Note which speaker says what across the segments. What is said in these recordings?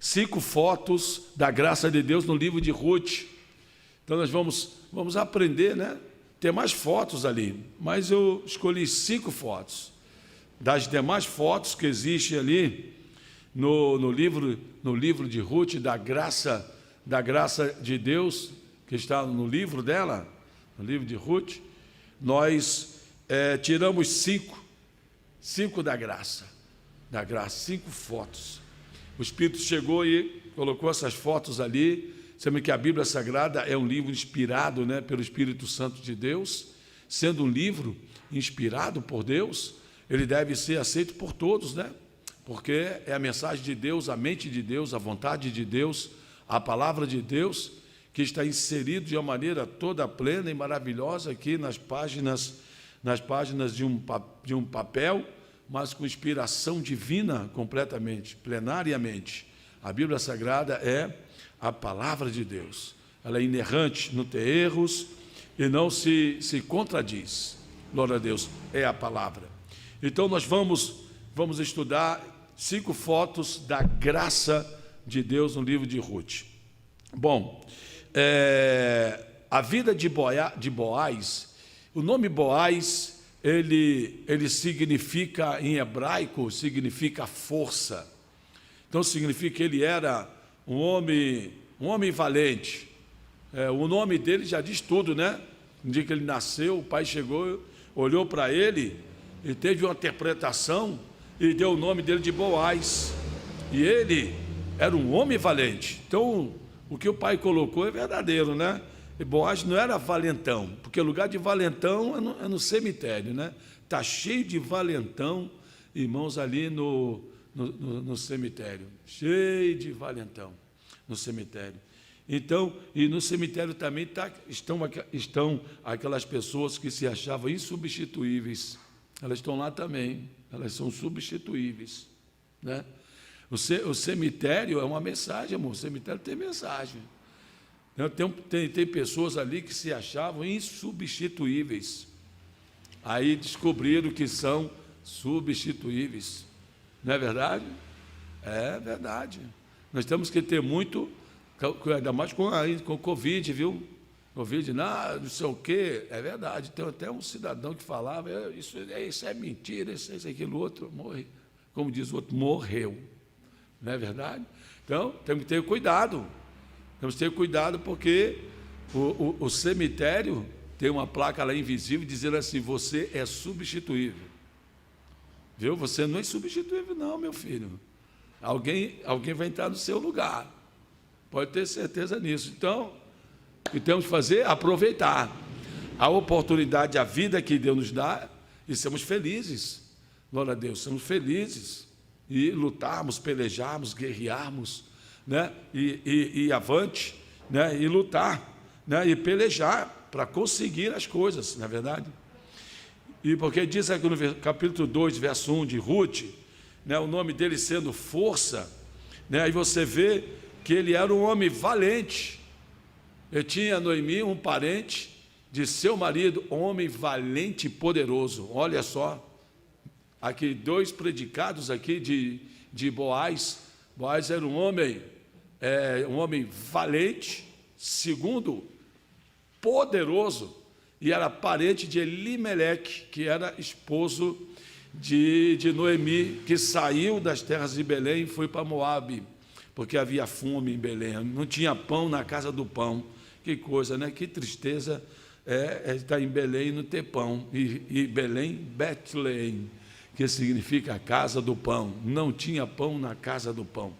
Speaker 1: 5 fotos da graça de Deus no livro de Ruth. Então nós vamos aprender, né? Tem mais fotos ali, mas eu escolhi 5 fotos. Das demais fotos que existem ali no livro de Ruth, da graça de Deus, que está no livro dela, no livro de Ruth, nós tiramos 5 da graça, 5 fotos. O Espírito chegou e colocou essas fotos ali. Sabem que a Bíblia Sagrada é um livro inspirado, né, pelo Espírito Santo de Deus. Sendo um livro inspirado por Deus, ele deve ser aceito por todos, né? Porque é a mensagem de Deus, a mente de Deus, a vontade de Deus, a palavra de Deus, que está inserido de uma maneira toda plena e maravilhosa aqui nas páginas de um papel, mas com inspiração divina completamente, plenariamente. A Bíblia Sagrada é a palavra de Deus. Ela é inerrante, não tem erros e não se contradiz. Glória a Deus, é a palavra. Então nós vamos estudar 5 fotos da graça de Deus no livro de Ruth. Bom, a vida de Boaz, o nome Boaz, ele significa, em hebraico, significa força. Então significa que ele era um homem valente. O nome dele já diz tudo, né? No dia que ele nasceu, o pai chegou, olhou para ele e teve uma interpretação e deu o nome dele de Boaz. E ele era um homem valente. Então, o que o pai colocou é verdadeiro, né? E Boaz não era valentão, porque o lugar de valentão é no cemitério, né? Está cheio de valentão, irmãos, ali no cemitério. Cheio de valentão no cemitério. Então, e no cemitério também estão aquelas pessoas que se achavam insubstituíveis. Elas estão lá também, elas são substituíveis, né? O cemitério é uma mensagem, amor. O cemitério tem mensagem. Tem pessoas ali que se achavam insubstituíveis. Aí descobriram que são substituíveis. Não é verdade? É verdade. Nós temos que ter muito, ainda mais com o Covid, viu? Covid, não sei o quê. É verdade. Tem até um cidadão que falava, isso é mentira, isso aquilo, outro morre. Como diz o outro, morreu. Não é verdade? Então, temos que ter cuidado. Temos que ter cuidado porque o cemitério tem uma placa lá invisível dizendo assim, você é substituível. Viu? Você não é substituível não, meu filho. Alguém vai entrar no seu lugar. Pode ter certeza nisso. Então, o que temos que fazer? Aproveitar a oportunidade, a vida que Deus nos dá e sermos felizes. Glória a Deus, sermos felizes. E lutarmos, pelejarmos, guerrearmos, né? E avante, né? E lutar, né? E pelejar para conseguir as coisas, não é verdade? E porque diz aqui no capítulo 2, verso 1 de Ruth, né? O nome dele sendo força, né? Aí você vê que ele era um homem valente. Eu tinha Noemi, um parente de seu marido, homem valente e poderoso. Olha só, aqui 2 predicados aqui de Boaz. Boaz era um homem valente, segundo, poderoso, e era parente de Elimeleque, que era esposo de Noemi, que saiu das terras de Belém e foi para Moabe, porque havia fome em Belém, não tinha pão na casa do pão. Que coisa, né? Que tristeza estar em Belém e não ter pão. E Belém, Betleém, que significa a casa do pão. Não tinha pão na casa do pão.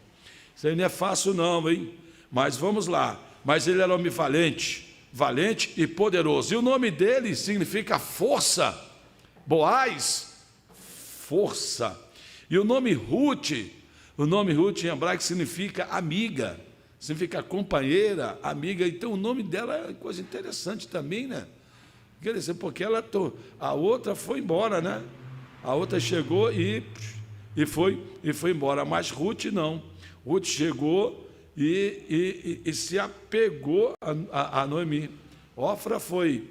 Speaker 1: Isso aí não é fácil não, hein? Mas vamos lá. Mas ele era homem valente e poderoso. E o nome dele significa força. Boaz, força. E o nome Ruth em hebraico significa amiga, significa companheira, amiga. Então o nome dela é coisa interessante também, né? Quer dizer, porque a outra foi embora, né? A outra chegou e foi embora, mas Ruth não. Ruth chegou e se apegou a Noemi. Ofra foi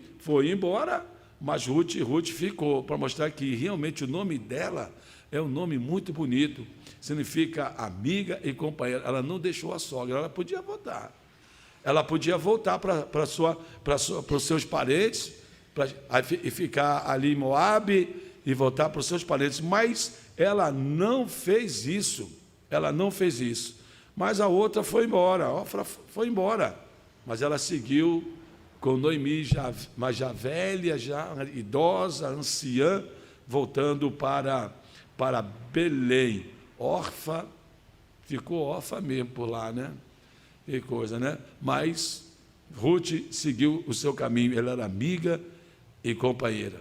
Speaker 1: embora, mas Ruth ficou, para mostrar que realmente o nome dela é um nome muito bonito, significa amiga e companheira. Ela não deixou a sogra, ela podia voltar. Ela podia voltar para os seus parentes e ficar ali em Moabe e voltar para os seus parentes, mas ela não fez isso. Ela não fez isso. Mas a outra foi embora, Orfa foi embora. Mas ela seguiu com Noemi, mas já velha, já idosa, anciã, voltando para Belém. Orfa, ficou órfã mesmo por lá, né? Que coisa, né? Mas Ruth seguiu o seu caminho, ela era amiga e companheira.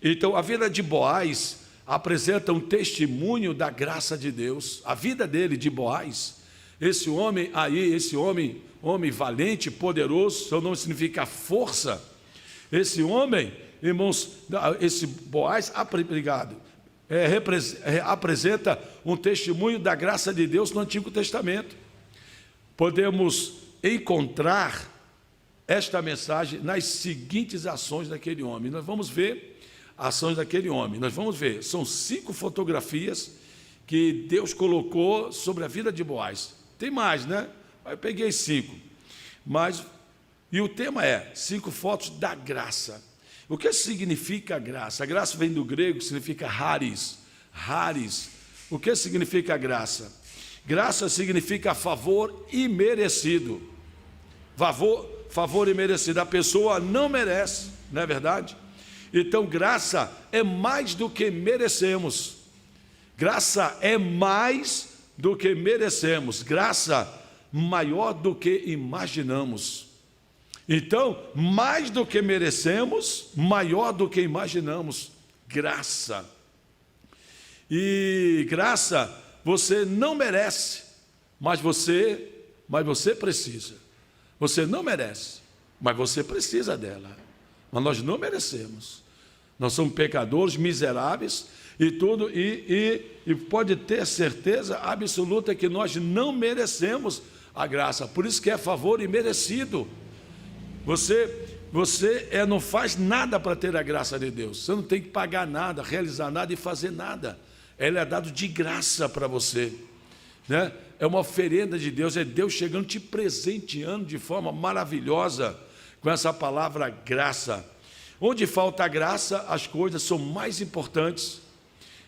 Speaker 1: Então, a vida de Boaz apresenta um testemunho da graça de Deus. A vida dele, de Boaz, esse homem homem valente, poderoso, seu nome significa força. Esse homem, irmãos, esse Boaz, obrigado, apresenta um testemunho da graça de Deus no Antigo Testamento. Podemos encontrar esta mensagem nas seguintes ações daquele homem. Nós vamos ver ações daquele homem. Nós vamos ver, são 5 fotografias que Deus colocou sobre a vida de Boaz. Tem mais, né? Eu peguei 5. E o tema é 5 fotos da graça. O que significa a graça? A graça vem do grego, significa haris. Haris. O que significa a graça? Graça significa favor imerecido. Favor imerecido. A pessoa não merece, não é verdade? Então, graça é mais do que merecemos. Graça é mais do que merecemos. Graça maior do que imaginamos. Então, mais do que merecemos, maior do que imaginamos. Graça. E graça você não merece, mas você precisa. Você não merece, mas você precisa dela. Mas nós não merecemos. Nós somos pecadores, miseráveis e tudo, e pode ter certeza absoluta que nós não merecemos a graça. Por isso que é favor imerecido. Você não faz nada para ter a graça de Deus. Você não tem que pagar nada, realizar nada e fazer nada. Ela é dado de graça para você, né? É uma oferenda de Deus, é Deus chegando te presenteando de forma maravilhosa com essa palavra graça. Onde falta a graça, as coisas são mais importantes.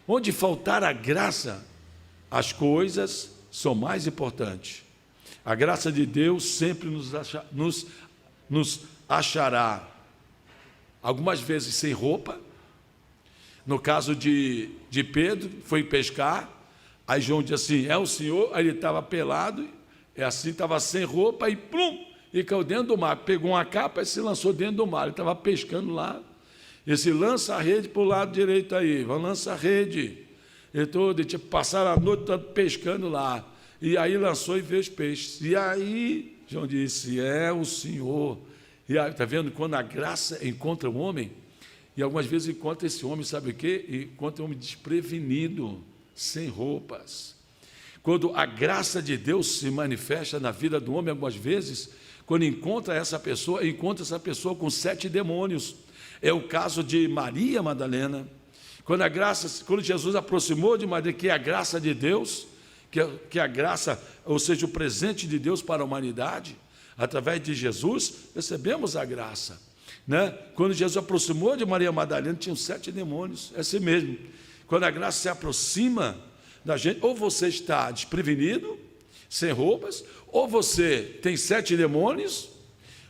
Speaker 1: Onde faltar a graça, as coisas são mais importantes. A graça de Deus sempre nos achará, algumas vezes sem roupa. No caso de Pedro, foi pescar, aí João disse assim, é o Senhor, aí ele estava pelado, estava sem roupa, e plum, e caiu dentro do mar, pegou uma capa e se lançou dentro do mar, ele estava pescando lá, e se lança a rede para o lado direito aí, lança a rede, e passaram a noite toda pescando lá, e aí lançou e veio os peixes, e aí João disse, é o Senhor, e aí, está vendo, quando a graça encontra o homem, e algumas vezes encontra esse homem, sabe o quê? Encontra um homem desprevenido, sem roupas. Quando a graça de Deus se manifesta na vida do homem, algumas vezes, quando encontra essa pessoa com 7 demônios. É o caso de Maria Madalena. Quando Jesus aproximou de Maria, que é a graça de Deus, que é a graça, ou seja, o presente de Deus para a humanidade, através de Jesus, recebemos a graça. Né? Quando Jesus aproximou de Maria Madalena, tinham 7 demônios, é assim mesmo. Quando a graça se aproxima da gente, ou você está desprevenido, sem roupas, ou você tem 7 demônios,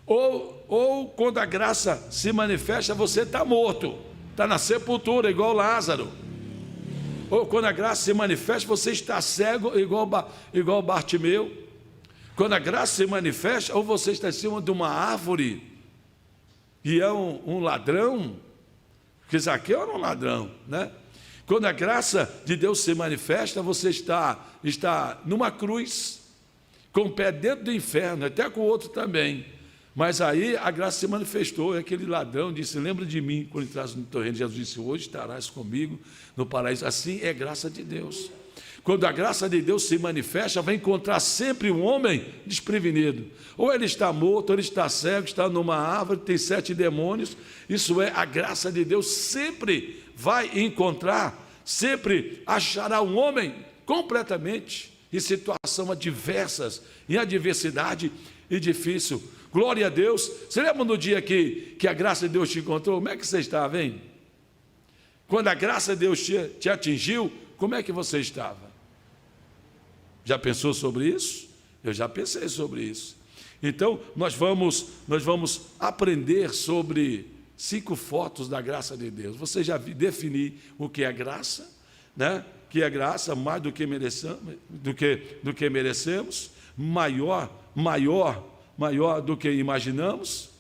Speaker 1: ou quando a graça se manifesta, você está morto, está na sepultura, igual Lázaro. Ou quando a graça se manifesta, você está cego, igual Bartimeu. Quando a graça se manifesta, ou você está em cima de uma árvore, e é um ladrão, porque Zaqueu era um ladrão, né? Quando a graça de Deus se manifesta, você está numa cruz, com o pé dentro do inferno, até com o outro também. Mas aí a graça se manifestou, e aquele ladrão disse, lembra de mim, quando entrasse no teu reino. Jesus disse, hoje estarás comigo no paraíso. Assim é graça de Deus. Quando a graça de Deus se manifesta, vai encontrar sempre um homem desprevenido. Ou ele está morto, ou ele está cego, está numa árvore, tem 7 demônios. Isso é, a graça de Deus sempre vai encontrar sempre achará um homem completamente em situação adversas, em adversidade e difícil. Glória a Deus. Você lembra no dia que a graça de Deus te encontrou? Como é que você estava, hein? Quando a graça de Deus te atingiu, como é que você estava? Já pensou sobre isso? Eu já pensei sobre isso. Então, nós vamos aprender sobre 5 fotos da graça de Deus. Você já definiu o que é graça, né? Que é graça mais do que merecemos, maior do que imaginamos.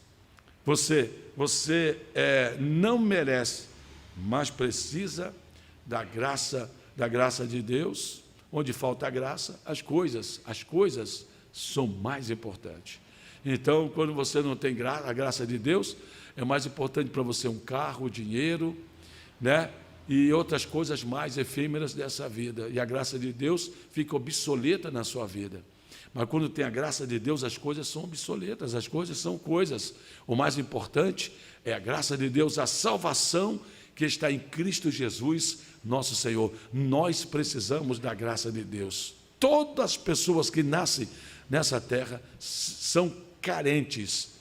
Speaker 1: Você não merece, mas precisa da graça de Deus. Onde falta a graça, as coisas são mais importantes. Então, quando você não tem a graça de Deus, é mais importante para você um carro, dinheiro, né? E outras coisas mais efêmeras dessa vida. E a graça de Deus fica obsoleta na sua vida. Mas quando tem a graça de Deus, as coisas são obsoletas, as coisas são coisas. O mais importante é a graça de Deus, a salvação que está em Cristo Jesus, nosso Senhor. Nós precisamos da graça de Deus. Todas as pessoas que nascem nessa terra são carentes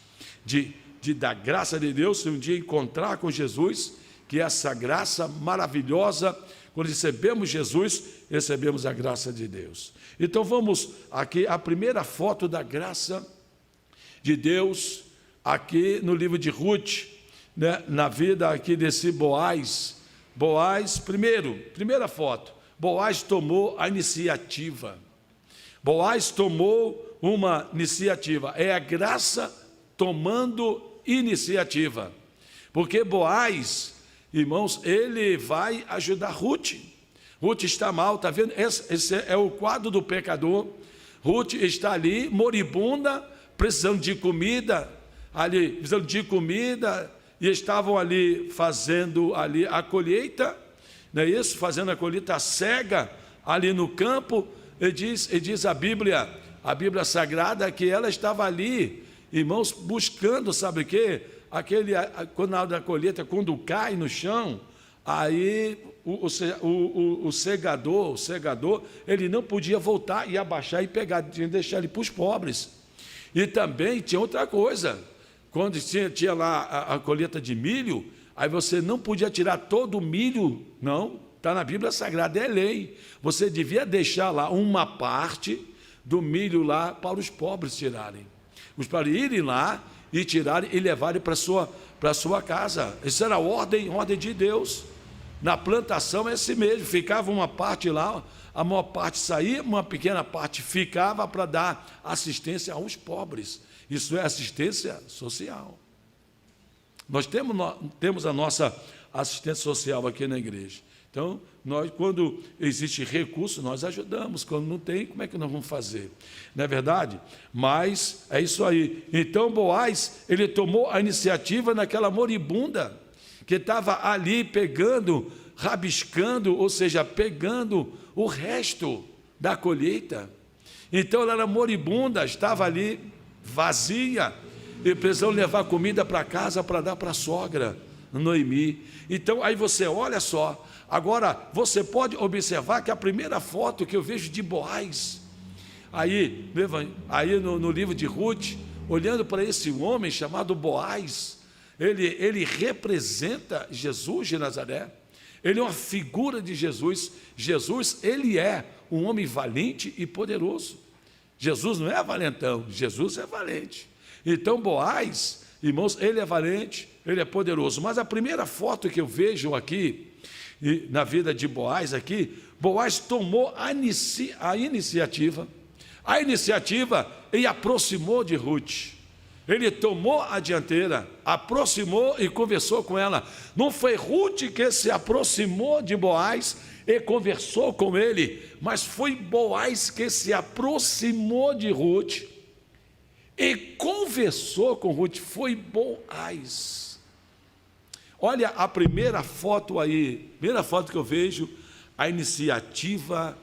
Speaker 1: da graça de Deus. Se um dia encontrar com Jesus, que essa graça maravilhosa, quando recebemos Jesus, recebemos a graça de Deus. Então vamos aqui, a primeira foto da graça de Deus, aqui no livro de Ruth, né, na vida aqui desse Boaz. Boaz, primeira foto, Boaz tomou a iniciativa. Boaz tomou uma iniciativa, é a graça tomando iniciativa. Porque Boaz, irmãos, ele vai ajudar Ruth. Ruth está mal, está vendo? Esse é o quadro do pecador. Ruth está ali, moribunda, precisando de comida, e estavam ali fazendo ali a colheita, não é isso? Fazendo a colheita cega ali no campo, e diz a Bíblia Sagrada, que ela estava ali, irmãos, buscando, sabe o quê? Quando na hora da colheita, quando cai no chão, aí o segador, ele não podia voltar e abaixar e pegar, tinha que deixar ele para os pobres. E também tinha outra coisa, quando tinha lá a colheita de milho, aí você não podia tirar todo o milho, não, está na Bíblia Sagrada, é lei. Você devia deixar lá uma parte do milho lá para os pobres tirarem. Os para irem lá e tirarem e levarem para a sua casa. Isso era ordem de Deus. Na plantação é assim mesmo, ficava uma parte lá, a maior parte saía, uma pequena parte ficava para dar assistência aos pobres. Isso é assistência social. Nós temos a nossa assistência social aqui na igreja. Então, quando existe recurso, nós ajudamos. Quando não tem, como é que nós vamos fazer? Não é verdade? Mas é isso aí. Então, Boaz, ele tomou a iniciativa naquela moribunda, que estava ali pegando, rabiscando, ou seja, pegando o resto da colheita. Então, ela era moribunda, estava ali vazia, e precisam levar comida para casa para dar para a sogra, Noemi. Então, aí você olha só, agora você pode observar que a primeira foto que eu vejo de Boaz, aí no livro de Ruth, olhando para esse homem chamado Boaz, ele representa Jesus de Nazaré, ele é uma figura de Jesus. Jesus, ele é um homem valente e poderoso. Jesus não é valentão, Jesus é valente. Então Boaz, irmãos, ele é valente, ele é poderoso. Mas a primeira foto que eu vejo aqui, na vida de Boaz aqui, Boaz tomou a iniciativa e aproximou de Ruth. Ele tomou a dianteira, aproximou e conversou com ela. Não foi Ruth que se aproximou de Boaz e conversou com ele, mas foi Boaz que se aproximou de Ruth e conversou com Ruth. Foi Boaz. Olha a primeira foto aí, primeira foto que eu vejo, a iniciativa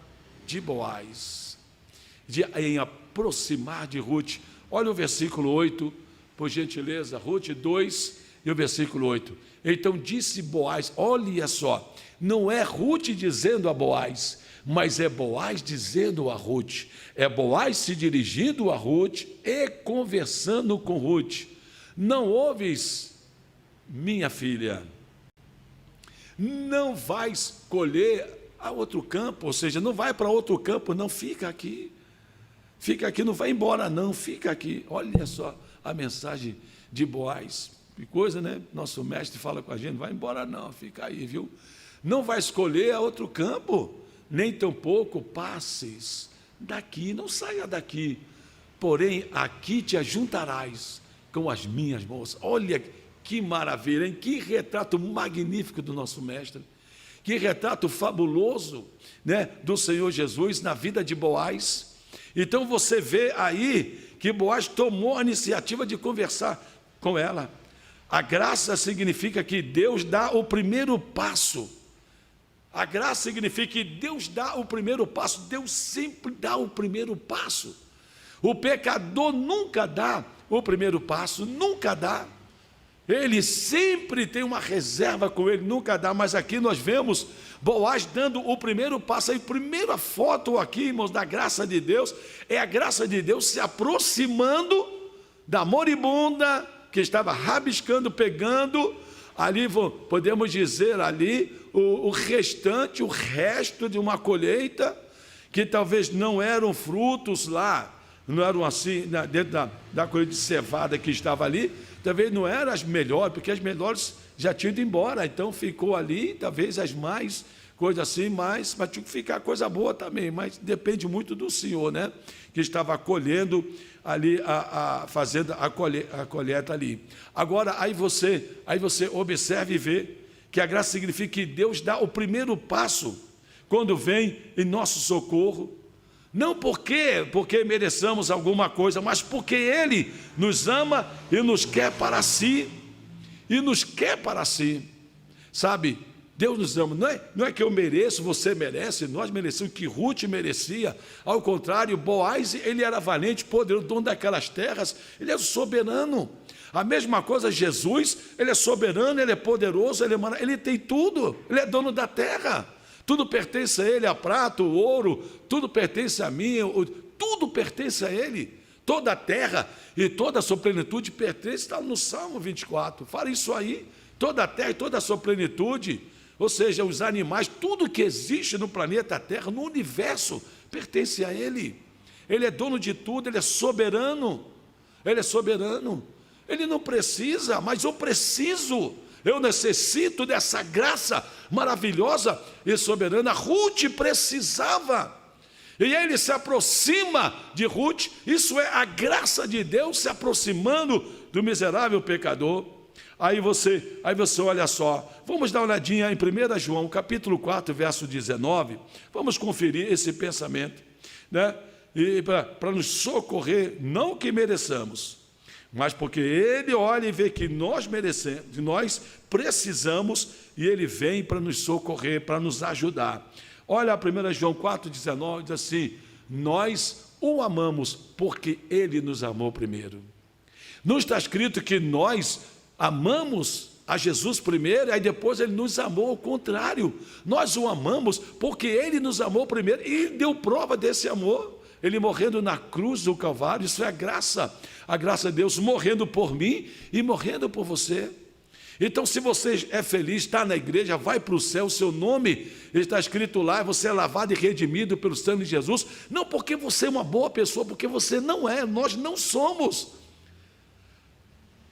Speaker 1: de Boaz, em aproximar de Ruth. Olha o versículo 8, por gentileza, Ruth 2 e o versículo 8. Então disse Boaz, olha só, não é Ruth dizendo a Boaz, mas é Boaz dizendo a Ruth. É Boaz se dirigindo a Ruth e conversando com Ruth. Não ouves, minha filha, não vais colher a outro campo, ou seja, não vai para outro campo, não, fica aqui, não vai embora não, fica aqui. Olha só a mensagem de Boaz, que coisa, né? Nosso mestre fala com a gente, não vai embora não, fica aí, viu? Não vai escolher a outro campo, nem tampouco passes daqui, não saia daqui, porém aqui te ajuntarás com as minhas moças. Olha que maravilha, hein? Que retrato magnífico do nosso mestre, que retrato fabuloso, né, do Senhor Jesus na vida de Boaz. Então você vê aí que Boaz tomou a iniciativa de conversar com ela. A graça significa que Deus dá o primeiro passo. A graça significa que Deus dá o primeiro passo. Deus sempre dá o primeiro passo. O pecador nunca dá o primeiro passo, nunca dá. Ele sempre tem uma reserva com ele, nunca dá. Mas aqui nós vemos Boaz dando o primeiro passo. A primeira foto aqui, irmãos, da graça de Deus, é a graça de Deus se aproximando da moribunda que estava rabiscando, pegando ali, podemos dizer ali, o restante, o resto de uma colheita, que talvez não eram frutos lá, não eram assim, dentro da colheita de cevada que estava ali, talvez não eram as melhores, porque as melhores já tinham ido embora, então ficou ali, talvez as mais, coisa assim, mas tinha que ficar coisa boa também, mas depende muito do Senhor, né? Que estava colhendo ali, fazendo a colheita ali. Agora, aí você observa e vê que a graça significa que Deus dá o primeiro passo quando vem em nosso socorro, não porque mereçamos alguma coisa, mas porque Ele nos ama e nos quer para si, sabe? Deus nos ama, não é que eu mereço, você merece, nós merecemos, que Ruth merecia. Ao contrário, Boaz, ele era valente, poderoso, dono daquelas terras, ele é soberano. A mesma coisa, Jesus, ele é soberano, ele é poderoso, ele tem tudo, ele é dono da terra, tudo pertence a ele, a prata, o ouro, tudo pertence a mim, tudo pertence a ele, toda a terra e toda a sua plenitude pertence, está no Salmo 24, fala isso aí, toda a terra e toda a sua plenitude, ou seja, os animais, tudo que existe no planeta Terra, no universo, pertence a Ele. Ele é dono de tudo, Ele é soberano. Ele não precisa, mas eu preciso. Eu necessito dessa graça maravilhosa e soberana. Ruth precisava. E ele se aproxima de Ruth. Isso é a graça de Deus se aproximando do miserável pecador. Aí você olha só, vamos dar uma olhadinha em 1 João, capítulo 4, verso 19, vamos conferir esse pensamento, né? E para nos socorrer, não que mereçamos, mas porque Ele olha e vê que nós merecemos, nós precisamos, e Ele vem para nos socorrer, para nos ajudar. Olha 1 João 4, 19, diz assim, nós o amamos porque Ele nos amou primeiro. Não está escrito que nós amamos a Jesus primeiro, aí depois Ele nos amou ao contrário. Nós o amamos porque Ele nos amou primeiro e deu prova desse amor. Ele morrendo na cruz do Calvário, isso é a graça de Deus morrendo por mim e morrendo por você. Então, se você é feliz, está na igreja, vai para o céu, seu nome está escrito lá, você é lavado e redimido pelo sangue de Jesus, não porque você é uma boa pessoa, porque você não é, nós não somos.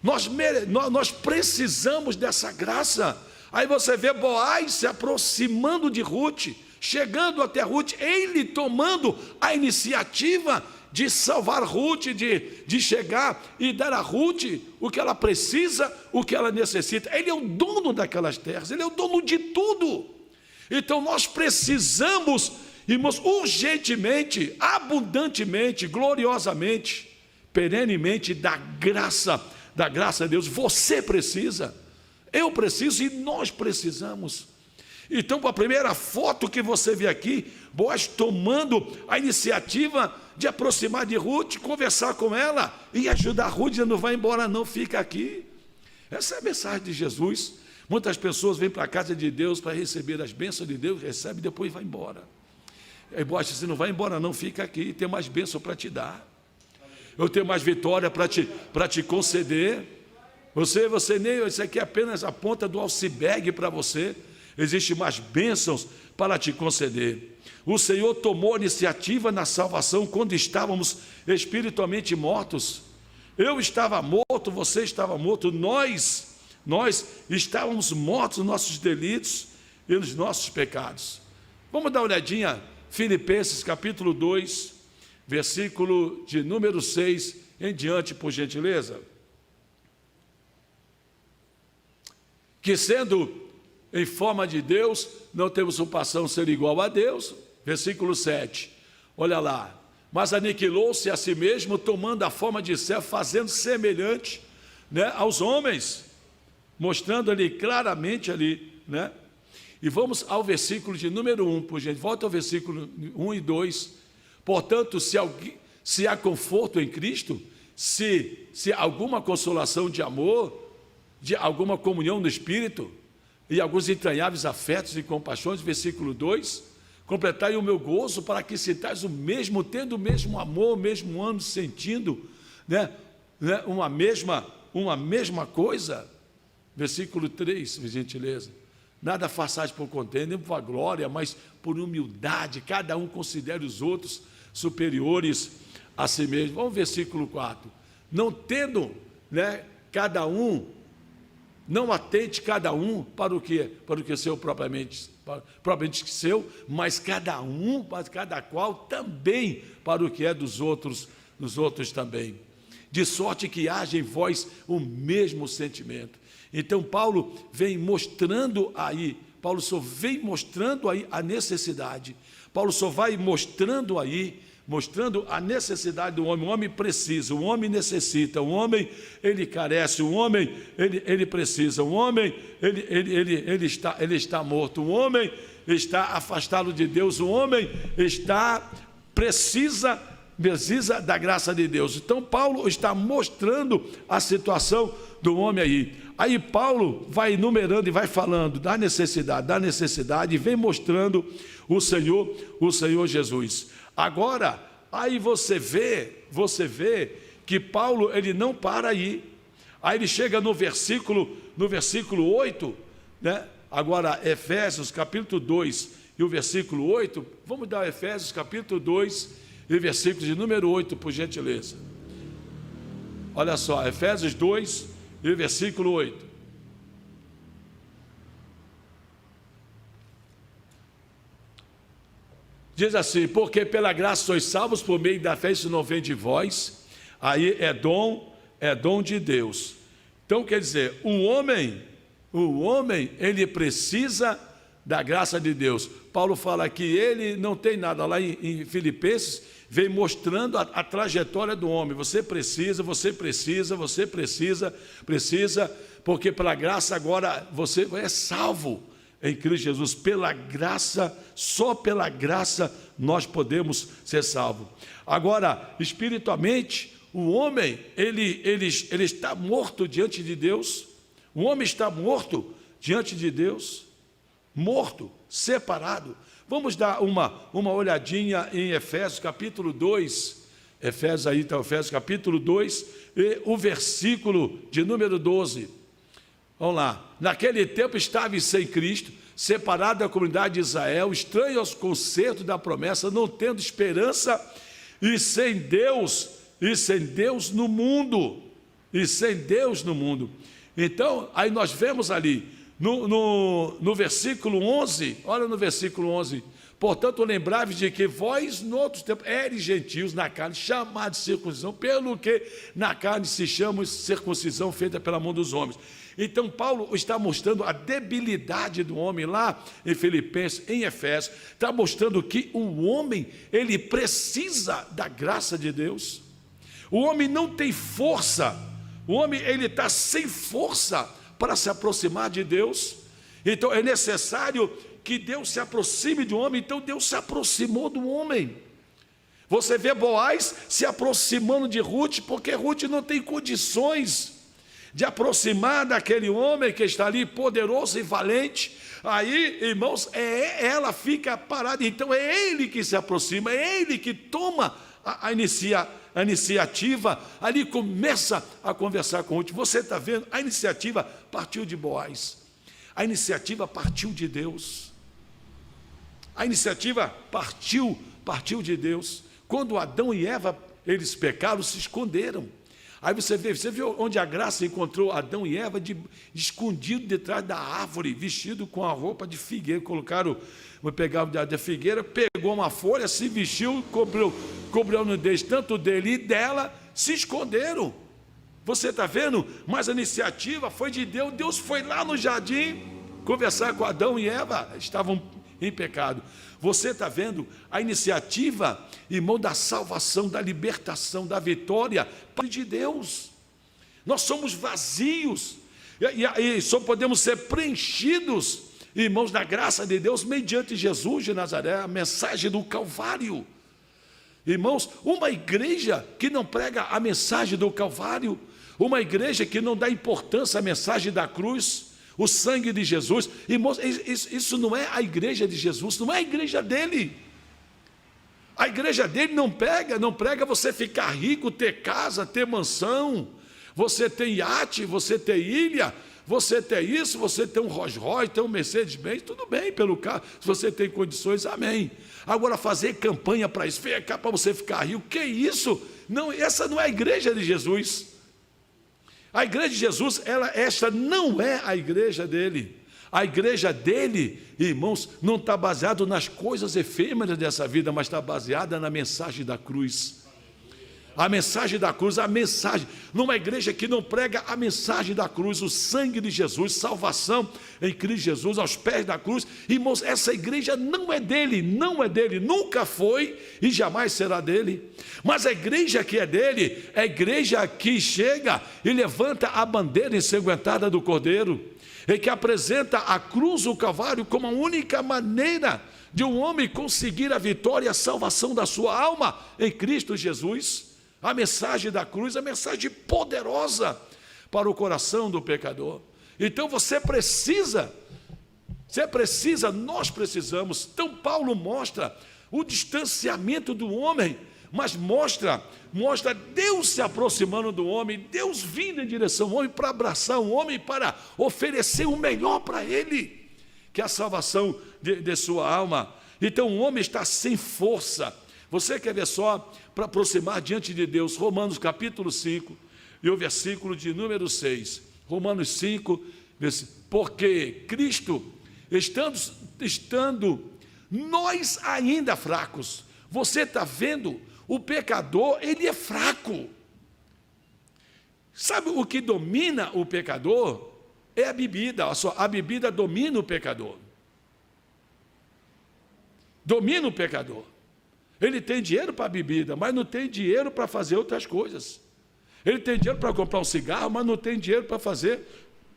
Speaker 1: Nós precisamos dessa graça. Aí você vê Boaz se aproximando de Ruth, chegando até Ruth, ele tomando a iniciativa de salvar Ruth, de chegar e dar a Ruth o que ela precisa, o que ela necessita. Ele é o dono daquelas terras, ele é o dono de tudo. Então nós precisamos, irmãos, urgentemente, abundantemente, gloriosamente, perenemente da graça de Deus. Você precisa, eu preciso e nós precisamos. Então, a primeira foto que você vê aqui, Boaz tomando a iniciativa de aproximar de Ruth, conversar com ela e ajudar Ruth, não vai embora não, fica aqui. Essa é a mensagem de Jesus. Muitas pessoas vêm para a casa de Deus para receber as bênçãos de Deus, recebe e depois vai embora. Aí, bocha, você não vai embora não, fica aqui, tem mais bênção para te dar. Eu tenho mais vitória para te conceder. Você nem, isso aqui é apenas a ponta do iceberg para você. Existem mais bênçãos para te conceder. O Senhor tomou iniciativa na salvação quando estávamos espiritualmente mortos. Eu estava morto, você estava morto, nós estávamos mortos nos nossos delitos e nos nossos pecados. Vamos dar uma olhadinha, Filipenses capítulo 2, versículo de número 6 em diante, por gentileza. Que sendo em forma de Deus, não temos usurpação ser igual a Deus. Versículo 7, olha lá. Mas aniquilou-se a si mesmo, tomando a forma de servo, fazendo semelhante, né, aos homens, mostrando ali claramente ali, né? E vamos ao versículo de número 1, por gente. Volta ao versículo 1 e 2. Portanto, se há conforto em Cristo, se alguma consolação de amor, de alguma comunhão no Espírito, e alguns entranháveis afetos e compaixões, versículo 2, completai o meu gozo para que sintais o mesmo, tendo o mesmo amor, o mesmo ânimo, sentindo, né, uma mesma coisa. Versículo 3, por gentileza. Nada façais por contenda, nem por glória, mas por humildade, cada um considere os outros superiores a si mesmo. Vamos ao versículo 4. Não tendo, né, cada um, não atente cada um para o que seu propriamente seu, mas cada qual também para o que é dos outros também. De sorte que haja em vós o mesmo sentimento. Então Paulo vem mostrando aí, a necessidade. Paulo só vai mostrando a necessidade do homem. O homem precisa, o homem necessita, o homem ele carece, o homem ele precisa, o homem ele está morto, o homem está afastado de Deus, o homem precisa da graça de Deus. Então Paulo está mostrando a situação do homem aí. Aí Paulo vai enumerando e vai falando da necessidade, e vem mostrando o Senhor Jesus. Agora, aí você vê que Paulo ele não para aí. Aí ele chega no versículo 8, né? Agora Efésios capítulo 2 e o versículo 8, vamos dar Efésios capítulo 2 e versículo de número 8, por gentileza. Olha só, Efésios 2 e versículo 8. Diz assim: porque pela graça sois salvos por meio da fé, isso não vem de vós, aí é dom de Deus. Então quer dizer, o homem ele precisa da graça de Deus. Paulo fala que ele não tem nada, lá em Filipenses vem mostrando a trajetória do homem. Você precisa, porque pela graça agora você é salvo em Cristo Jesus. Pela graça, só pela graça nós podemos ser salvos. Agora, espiritualmente, o homem, ele está morto diante de Deus. O homem está morto diante de Deus, morto, separado. Vamos dar uma olhadinha em Efésios capítulo 2, Efésios capítulo 2, e o versículo de número 12. Vamos lá. Naquele tempo estáveis sem Cristo, separado da comunidade de Israel, estranho aos concertos da promessa, não tendo esperança, e sem Deus no mundo. Então, aí nós vemos ali, no versículo 11, olha no versículo 11, portanto lembrai-vos de que vós no outro tempo eres gentios na carne, chamados de circuncisão, pelo que na carne se chama circuncisão feita pela mão dos homens. Então Paulo está mostrando a debilidade do homem lá em Filipenses, em Efésios, está mostrando que o homem ele precisa da graça de Deus. O homem não tem força, o homem ele está sem força para se aproximar de Deus. Então é necessário que Deus se aproxime do homem. Então Deus se aproximou do homem. Você vê Boaz se aproximando de Ruth, porque Ruth não tem condições de aproximar daquele homem que está ali, poderoso e valente. Aí, irmãos, ela fica parada. Então é ele que se aproxima, é ele que toma a iniciativa, ali começa a conversar com Ruth. Você está vendo? A iniciativa partiu de Boaz, a iniciativa partiu de Deus, a iniciativa partiu de Deus. Quando Adão e Eva, eles pecaram, se esconderam. Aí você viu onde a graça encontrou Adão e Eva escondido detrás da árvore, vestido com a roupa de figueira. Pegaram da figueira, pegou uma folha, se vestiu, cobriu a nudez tanto dele e dela, se esconderam. Você está vendo? Mas a iniciativa foi de Deus. Deus foi lá no jardim conversar com Adão e Eva, estavam em pecado. Você está vendo? A iniciativa, irmão, da salvação, da libertação, da vitória, de Deus. Nós somos vazios e só podemos ser preenchidos, irmãos, da graça de Deus, mediante Jesus de Nazaré, a mensagem do Calvário. Irmãos, uma igreja que não prega a mensagem do Calvário, uma igreja que não dá importância à mensagem da cruz, o sangue de Jesus, irmãos, isso não é a igreja de Jesus, não é a igreja dele. A igreja dele não prega você ficar rico, ter casa, ter mansão, você ter iate, você ter ilha, você ter isso, você ter um Rolls Royce, ter um Mercedes-Benz, tudo bem pelo carro, se você tem condições, amém. Agora fazer campanha para isso, para você ficar rico, que isso? Não, essa não é a igreja de Jesus. A igreja de Jesus, esta não é a igreja dele. A igreja dele, irmãos, não está baseada nas coisas efêmeras dessa vida, mas está baseada na mensagem da cruz. A mensagem da cruz, numa igreja que não prega a mensagem da cruz, o sangue de Jesus, salvação em Cristo Jesus, aos pés da cruz. Irmãos, essa igreja não é dele, nunca foi e jamais será dele. Mas a igreja que é dele, é a igreja que chega e levanta a bandeira ensanguentada do Cordeiro, e que apresenta a cruz, o Calvário, como a única maneira de um homem conseguir a vitória e a salvação da sua alma em Cristo Jesus. A mensagem da cruz, a mensagem poderosa para o coração do pecador. Então nós precisamos. Então Paulo mostra o distanciamento do homem, mas mostra Deus se aproximando do homem, Deus vindo em direção ao homem para abraçar o homem, para oferecer o melhor para ele, que é a salvação de sua alma. Então o homem está sem força. Você quer ver só, para aproximar diante de Deus, Romanos capítulo 5, e o versículo de número 6. Romanos 5, porque Cristo, estando nós ainda fracos, você está vendo, o pecador, ele é fraco. Sabe o que domina o pecador? É a bebida. A bebida domina o pecador. Domina o pecador. Ele tem dinheiro para a bebida, mas não tem dinheiro para fazer outras coisas. Ele tem dinheiro para comprar um cigarro, mas não tem dinheiro para fazer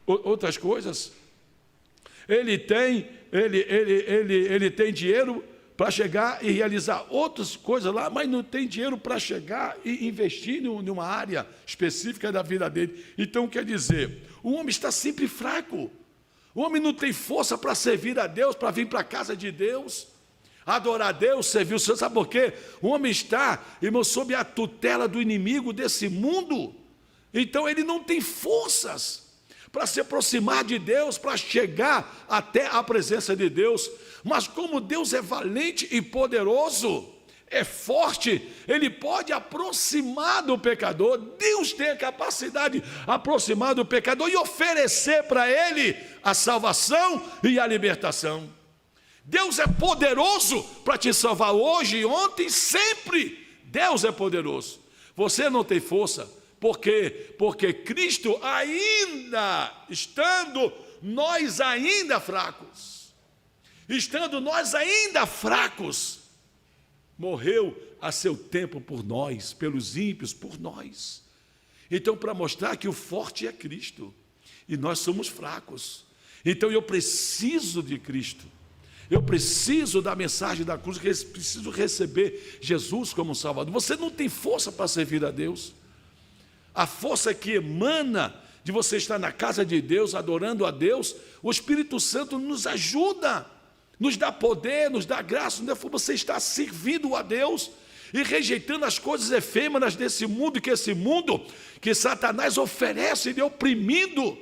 Speaker 1: outras coisas. Ele tem dinheiro para chegar e realizar outras coisas lá, mas não tem dinheiro para chegar e investir numa área específica da vida dele. Então, quer dizer, o homem está sempre fraco. O homem não tem força para servir a Deus, para vir para a casa de Deus, adorar a Deus, servir o Senhor. Sabe por quê? O homem está, irmão, sob a tutela do inimigo desse mundo. Então ele não tem forças para se aproximar de Deus, para chegar até a presença de Deus. Mas como Deus é valente e poderoso, é forte, ele pode aproximar do pecador. Deus tem a capacidade de aproximar do pecador e oferecer para ele a salvação e a libertação. Deus é poderoso para te salvar hoje, ontem, sempre. Deus é poderoso. Você não tem força. Por quê? Porque Cristo ainda, estando nós ainda fracos, morreu a seu tempo por nós, pelos ímpios, por nós. Então, para mostrar que o forte é Cristo, e nós somos fracos. Então, eu preciso de Cristo. Eu preciso da mensagem da cruz, preciso receber Jesus como Salvador. Você não tem força para servir a Deus. A força que emana de você estar na casa de Deus, adorando a Deus, o Espírito Santo nos ajuda, nos dá poder, nos dá graça, você está servindo a Deus e rejeitando as coisas efêmeras desse mundo, que Satanás oferece e oprimindo,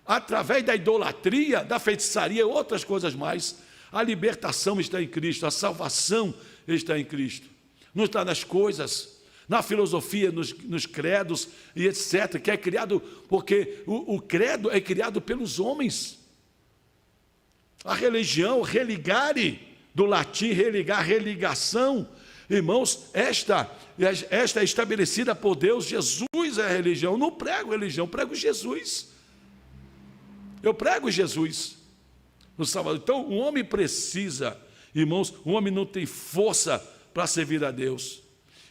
Speaker 1: através da idolatria, da feitiçaria e outras coisas mais. A libertação está em Cristo, a salvação está em Cristo. Não está nas coisas, na filosofia, nos credos e etc., que é criado, porque o credo é criado pelos homens. A religião, religare, do latim religar, religação, irmãos, esta é estabelecida por Deus. Jesus é a religião. Eu não prego religião, prego Jesus. Eu prego Jesus no Salvador. Então, o homem precisa, irmãos, o homem não tem força para servir a Deus.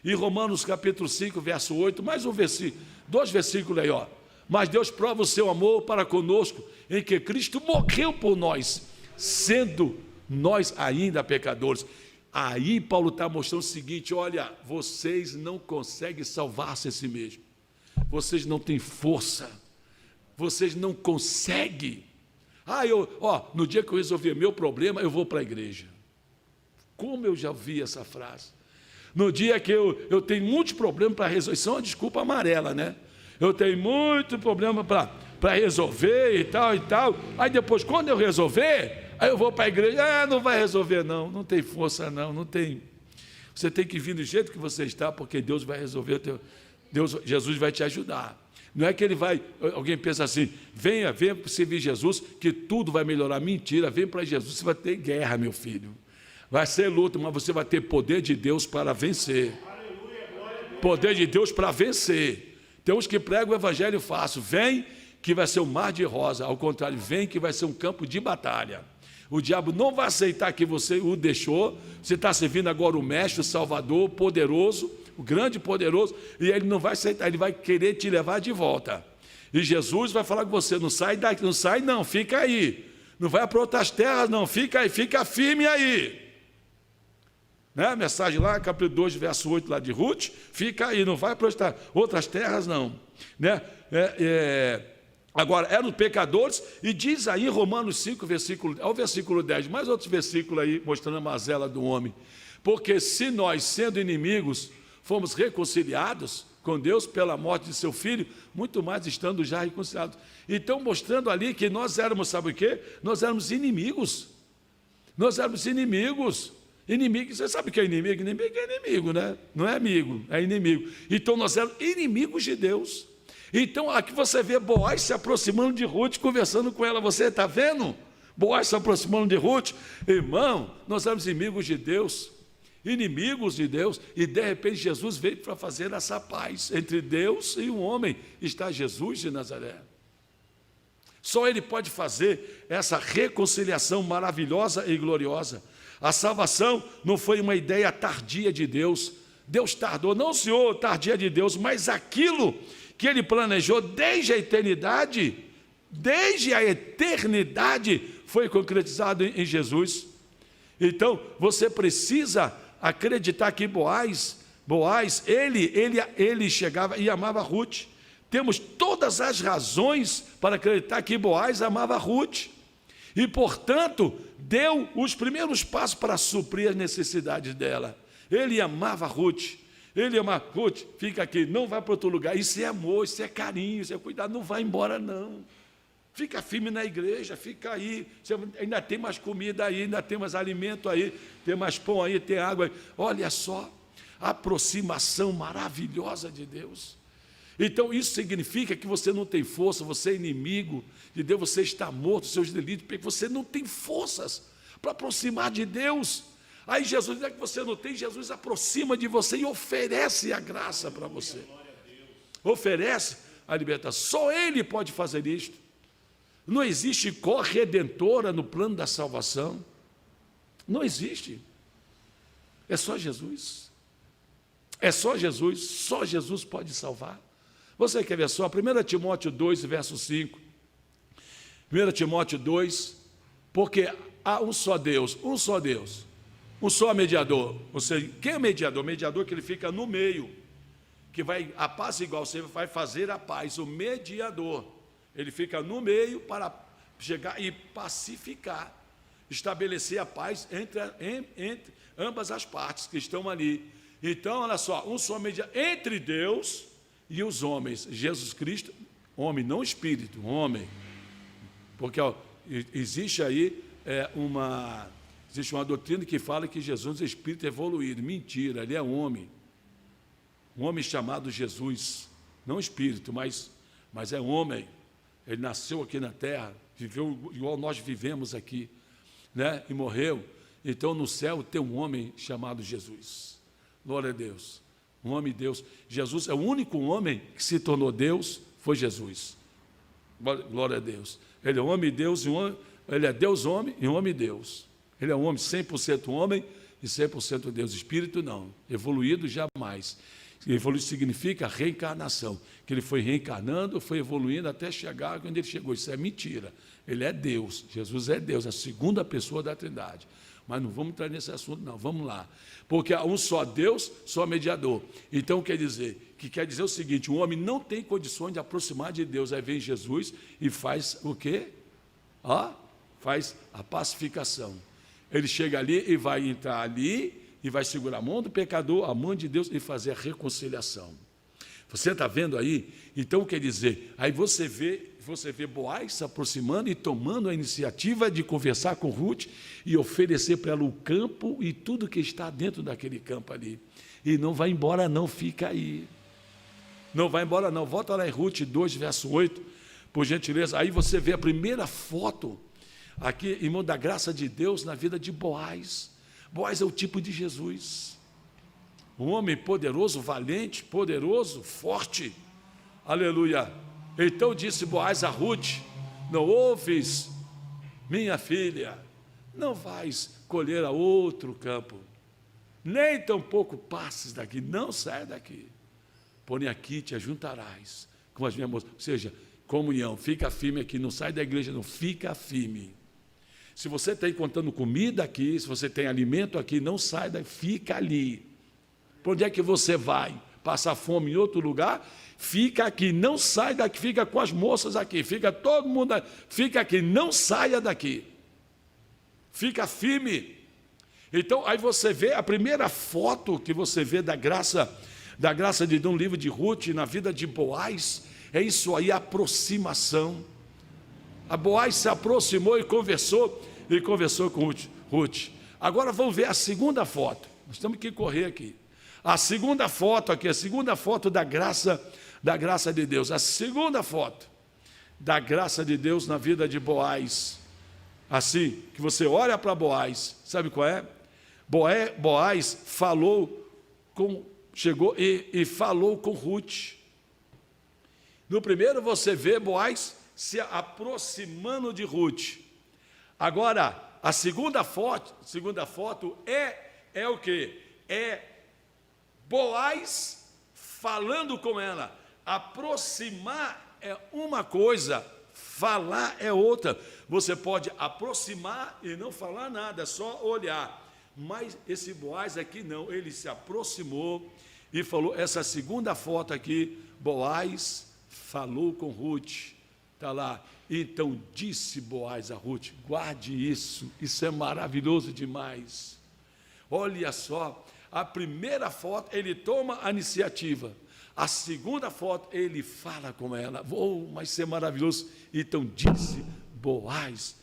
Speaker 1: E Romanos capítulo 5, verso 8, mais um versículo, 2 versículos aí, ó. Mas Deus prova o seu amor para conosco, em que Cristo morreu por nós, sendo nós ainda pecadores. Aí Paulo está mostrando o seguinte: olha, vocês não conseguem salvar-se a si mesmos. Vocês não têm força. Vocês não conseguem. No dia que eu resolver meu problema, eu vou para a igreja. Como eu já vi essa frase. No dia que eu tenho muitos problemas para resolver, isso é uma desculpa amarela, né? Eu tenho muito problema para resolver e tal. Aí depois, quando eu resolver, aí eu vou para a igreja. Não vai resolver não tem força não tem. Você tem que vir do jeito que você está, porque Deus vai resolver, Jesus vai te ajudar. Não é que ele vai, alguém pensa assim, venha servir Jesus, que tudo vai melhorar. Mentira, vem para Jesus, você vai ter guerra, meu filho. Vai ser luta, mas você vai ter poder de Deus para vencer. Poder de Deus para vencer. Tem uns que pregam o evangelho fácil. Vem que vai ser um mar de rosa. Ao contrário, vem que vai ser um campo de batalha. O diabo não vai aceitar que você o deixou. Você está servindo agora o mestre, o salvador, o poderoso, o grande e poderoso, e ele não vai aceitar, ele vai querer te levar de volta. E Jesus vai falar com você: não sai daqui, não sai não, fica aí. Não vai para outras terras não, fica aí, fica firme aí. Né? A mensagem lá, capítulo 2, verso 8, lá de Ruth, fica aí, não vai para outras terras não. Né? Agora, eram pecadores, e diz aí em Romanos 5, ao versículo 10, mais outros versículos aí, mostrando a mazela do homem. Porque se nós, sendo inimigos, fomos reconciliados com Deus pela morte de seu Filho, muito mais estando já reconciliados. Então, mostrando ali que nós éramos, sabe o quê? Nós éramos inimigos. Nós éramos inimigos. Inimigo, você sabe o que é inimigo? Inimigo é inimigo, né? Não é amigo, é inimigo. Então, nós éramos inimigos de Deus. Então, aqui você vê Boaz se aproximando de Ruth, conversando com ela. Você está vendo? Boaz se aproximando de Ruth. Irmão, nós éramos inimigos de Deus. Inimigos de Deus, e de repente Jesus veio para fazer essa paz entre Deus e o homem. Está Jesus de Nazaré. Só Ele pode fazer essa reconciliação maravilhosa e gloriosa. A salvação não foi uma ideia tardia de Deus. Deus tardou, não, Senhor, tardia de Deus, mas aquilo que Ele planejou desde a eternidade, foi concretizado em Jesus. Então, você precisa acreditar que Boaz, ele chegava e amava Ruth. Temos todas as razões para acreditar que Boaz amava Ruth. E, portanto, deu os primeiros passos para suprir as necessidades dela. Ele amava Ruth. Ele amava Ruth, fica aqui, não vai para outro lugar. Isso é amor, isso é carinho, isso é cuidado, não vai embora não. Fica firme na igreja, fica aí, você ainda tem mais comida aí, ainda tem mais alimento aí, tem mais pão aí, tem água aí. Olha só, a aproximação maravilhosa de Deus. Então isso significa que você não tem força, você é inimigo de Deus, você está morto, seus delitos, porque você não tem forças para aproximar de Deus. Aí Jesus, não é que você não tem, Jesus aproxima de você e oferece a graça para você. Oferece a libertação. Só Ele pode fazer isto. Não existe corredentora no plano da salvação. Não existe. É só Jesus. É só Jesus pode salvar. Você quer ver só? 1 Timóteo 2, verso 5. 1 Timóteo 2, porque há um só Deus, um só mediador. Ou seja, quem é mediador? O mediador que ele fica no meio que vai apaziguar, você vai fazer a paz, o mediador. Ele fica no meio para chegar e pacificar, estabelecer a paz entre ambas as partes que estão ali. Então, olha só, um só mediador entre Deus e os homens. Jesus Cristo, homem, não espírito, homem. Porque ó, existe aí existe uma doutrina que fala que Jesus é espírito evoluído. Mentira, ele é homem. Um homem chamado Jesus, não espírito, mas é homem. Ele nasceu aqui na terra, viveu igual nós vivemos aqui, né? E morreu. Então, no céu tem um homem chamado Jesus. Glória a Deus. Um homem Deus. Jesus é o único homem que se tornou Deus, foi Jesus. Glória a Deus. Ele é homem Deus, ele é Deus homem e homem Deus. Ele é um homem 100% homem e 100% Deus. Espírito não, evoluído jamais. Evoluir significa reencarnação, que ele foi reencarnando, foi evoluindo até chegar onde ele chegou. Isso é mentira. Ele é Deus, Jesus é Deus, a segunda pessoa da Trindade. Mas não vamos entrar nesse assunto, não, vamos lá. Porque há um só Deus, só mediador. Então quer dizer o seguinte: o homem não tem condições de aproximar de Deus. Aí vem Jesus e faz o quê? Faz a pacificação. Ele chega ali e vai entrar ali e vai segurar a mão do pecador, a mão de Deus, e fazer a reconciliação. Você está vendo aí? Então, quer dizer, aí você vê Boaz se aproximando e tomando a iniciativa de conversar com Ruth e oferecer para ela o campo e tudo que está dentro daquele campo ali. E não vai embora não, fica aí. Não vai embora não. Volta lá em Ruth 2, verso 8, por gentileza. Aí você vê a primeira foto aqui, irmão, da graça de Deus na vida de Boaz. Boaz é o tipo de Jesus, um homem poderoso, valente, poderoso, forte, aleluia. Então disse Boaz a Ruth: não ouves, minha filha, não vais colher a outro campo, nem tampouco passes daqui, não saia daqui, porém aqui te ajuntarás com as minhas moças. Ou seja, comunhão, fica firme aqui, não sai da igreja não, fica firme. Se você está encontrando comida aqui, se você tem alimento aqui, não sai daí, fica ali. Por onde é que você vai? Passar fome em outro lugar? Fica aqui, não sai daqui, fica com as moças aqui, fica todo mundo, fica aqui, não saia daqui. Fica firme. Então, aí você vê, a primeira foto que você vê da graça de Deus no livro de Ruth, na vida de Boaz, é isso aí, a aproximação. A Boaz se aproximou e conversou com Ruth. Agora vamos ver a segunda foto. Nós temos que correr aqui. A segunda foto aqui, a segunda foto da graça de Deus. A segunda foto da graça de Deus na vida de Boaz. Assim, que você olha para Boaz, sabe qual é? Boaz chegou e falou com Ruth. No primeiro você vê Boaz se aproximando de Ruth. Agora, a segunda foto é o quê? É Boaz falando com ela. Aproximar é uma coisa, falar é outra. Você pode aproximar e não falar nada, só olhar. Mas esse Boaz aqui não, ele se aproximou e falou. Essa segunda foto aqui, Boaz falou com Ruth. Está lá. Então disse Boaz a Ruth: guarde isso é maravilhoso demais. Olha só, a primeira foto ele toma a iniciativa, a segunda foto ele fala com ela. Mas isso é maravilhoso. Então disse Boaz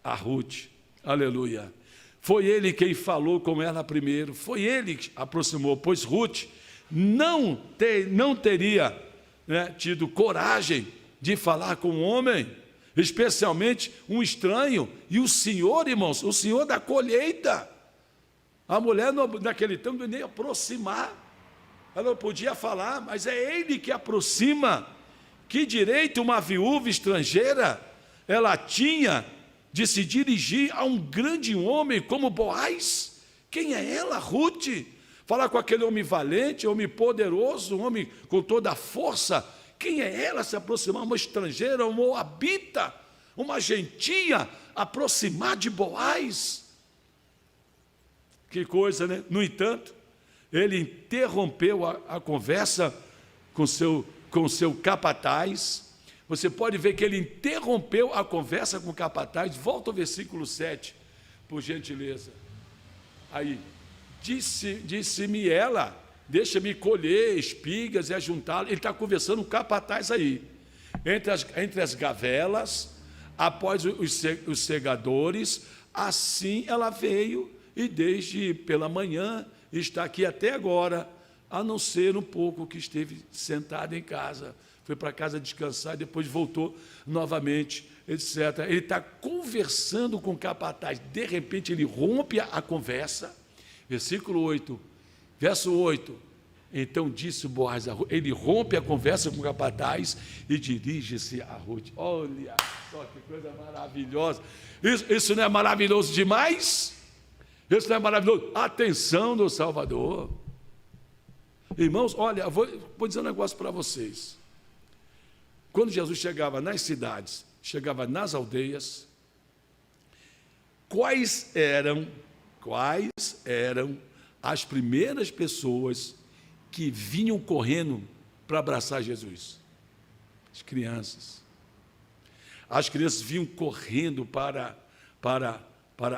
Speaker 1: a Ruth, aleluia. Foi ele quem falou com ela primeiro, foi ele que aproximou, pois Ruth não teria tido coragem de falar com um homem, especialmente um estranho, e o Senhor, irmãos, o Senhor da colheita. A mulher naquele tempo nem aproximar, ela não podia falar, mas é ele que aproxima. Que direito uma viúva estrangeira ela tinha de se dirigir a um grande homem como Boaz? Quem é ela, Ruth? Falar com aquele homem valente, homem poderoso, um homem com toda a força. Quem é ela se aproximar? Uma estrangeira, uma moabita, uma gentia, aproximar de Boaz? Que coisa, né? No entanto, ele interrompeu a conversa com seu capataz. Você pode ver que ele interrompeu a conversa com o capataz. Volta ao versículo 7, por gentileza. Aí, disse-me ela, deixa-me colher espigas e ajuntá-las. Ele está conversando com o capataz aí. Entre as gavelas, após os segadores, assim ela veio e desde pela manhã está aqui até agora, a não ser um pouco que esteve sentada em casa. Foi para casa descansar e depois voltou novamente, etc. Ele está conversando com o capataz. De repente, ele rompe a conversa. Versículo 8, verso 8. Então disse Boaz a Ruth, ele rompe a conversa com o capataz e dirige-se a Ruth. Olha só que coisa maravilhosa. Isso não é maravilhoso demais? Isso não é maravilhoso? Atenção do Salvador. Irmãos, olha, vou dizer um negócio para vocês. Quando Jesus chegava nas cidades, chegava nas aldeias, quais eram as primeiras pessoas que vinham correndo para abraçar Jesus? As crianças. As crianças vinham correndo para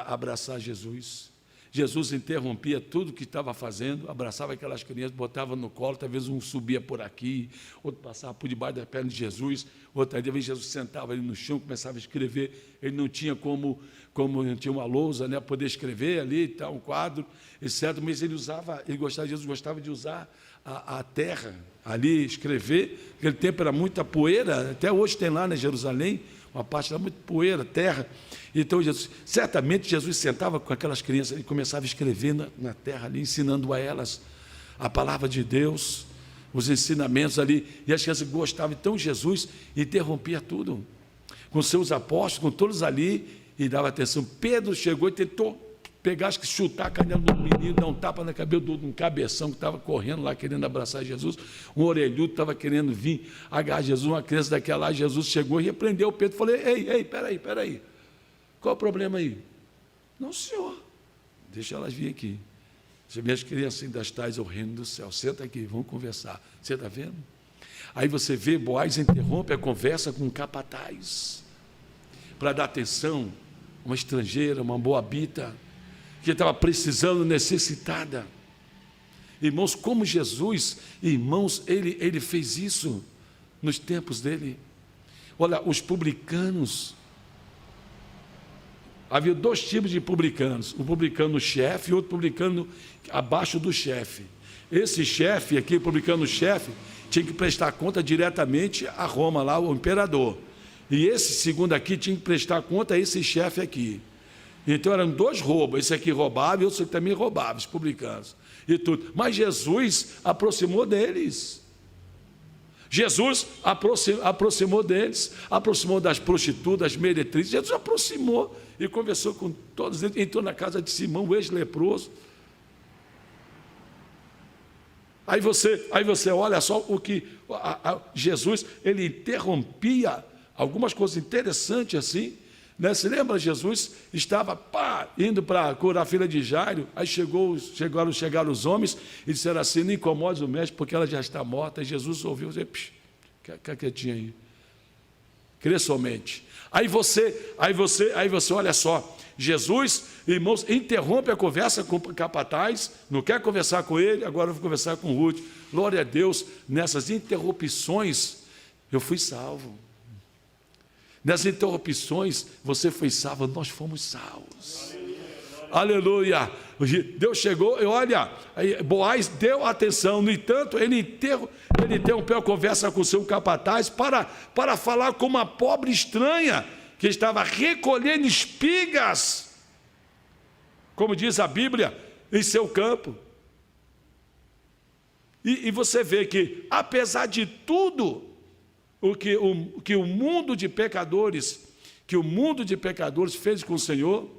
Speaker 1: abraçar Jesus. Jesus interrompia tudo o que estava fazendo, abraçava aquelas crianças, botava no colo, talvez um subia por aqui, outro passava por debaixo da perna de Jesus, outra vez Jesus sentava ali no chão, começava a escrever. Ele não tinha como não tinha uma lousa, né, poder escrever ali, tá, um quadro, etc. Mas Jesus gostava de usar a terra ali, escrever. Naquele tempo era muita poeira, até hoje tem lá, né, Jerusalém, uma parte lá, muita poeira, terra. Então, certamente Jesus sentava com aquelas crianças e começava a escrever na terra ali, ensinando a elas a palavra de Deus, os ensinamentos ali, e as crianças gostavam. Então, Jesus interrompia tudo, com seus apóstolos, com todos ali, e dava atenção. Pedro chegou e tentou pegar, acho que chutar a canela do menino, dar um tapa na cabeça de um cabeção que estava correndo lá, querendo abraçar Jesus, um orelhudo estava querendo vir agarrar Jesus, uma criança daquela lá. Jesus chegou e repreendeu Pedro, falou: ei, peraí, qual o problema aí? Não, senhor, deixa elas vir aqui. As minhas crianças ainda tais ao reino do céu, senta aqui, vamos conversar. Você está vendo? Aí você vê, Boaz interrompe a conversa com um capataz, para dar atenção a uma estrangeira, uma moabita, que estava precisando, necessitada. Irmãos, como Jesus, irmãos, ele fez isso nos tempos dele. Olha, os publicanos, havia dois tipos de publicanos, um publicano chefe e outro publicano abaixo do chefe. Esse chefe aqui, o publicano chefe, tinha que prestar conta diretamente a Roma, lá, o imperador. E esse segundo aqui tinha que prestar conta a esse chefe aqui. Então eram dois roubos, esse aqui roubava e outro aqui também roubava, os publicanos e tudo. Mas Jesus aproximou deles. Jesus aproximou deles, aproximou das prostitutas, das meretrizes. Jesus aproximou e conversou com todos eles. Entrou na casa de Simão, o ex-leproso. Aí você olha só o que Jesus, ele interrompia algumas coisas interessantes assim. Né? Se lembra, Jesus estava indo para curar a filha de Jairo, aí chegaram os homens e disseram assim: não incomode o mestre, porque ela já está morta. E Jesus ouviu dizer: fica quietinho aí, crê somente. Aí você olha só, Jesus, irmãos, interrompe a conversa com o capataz, não quer conversar com ele, agora eu vou conversar com Ruth. Glória a Deus, nessas interrupções eu fui salvo. Nessas interrupções, você foi salvo, nós fomos salvos. Aleluia. Deus chegou e olha, Boaz deu atenção. No entanto, ele interrompeu a conversa com o seu capataz para falar com uma pobre estranha que estava recolhendo espigas, como diz a Bíblia, em seu campo. E você vê que, apesar de tudo o que o mundo de pecadores fez com o Senhor,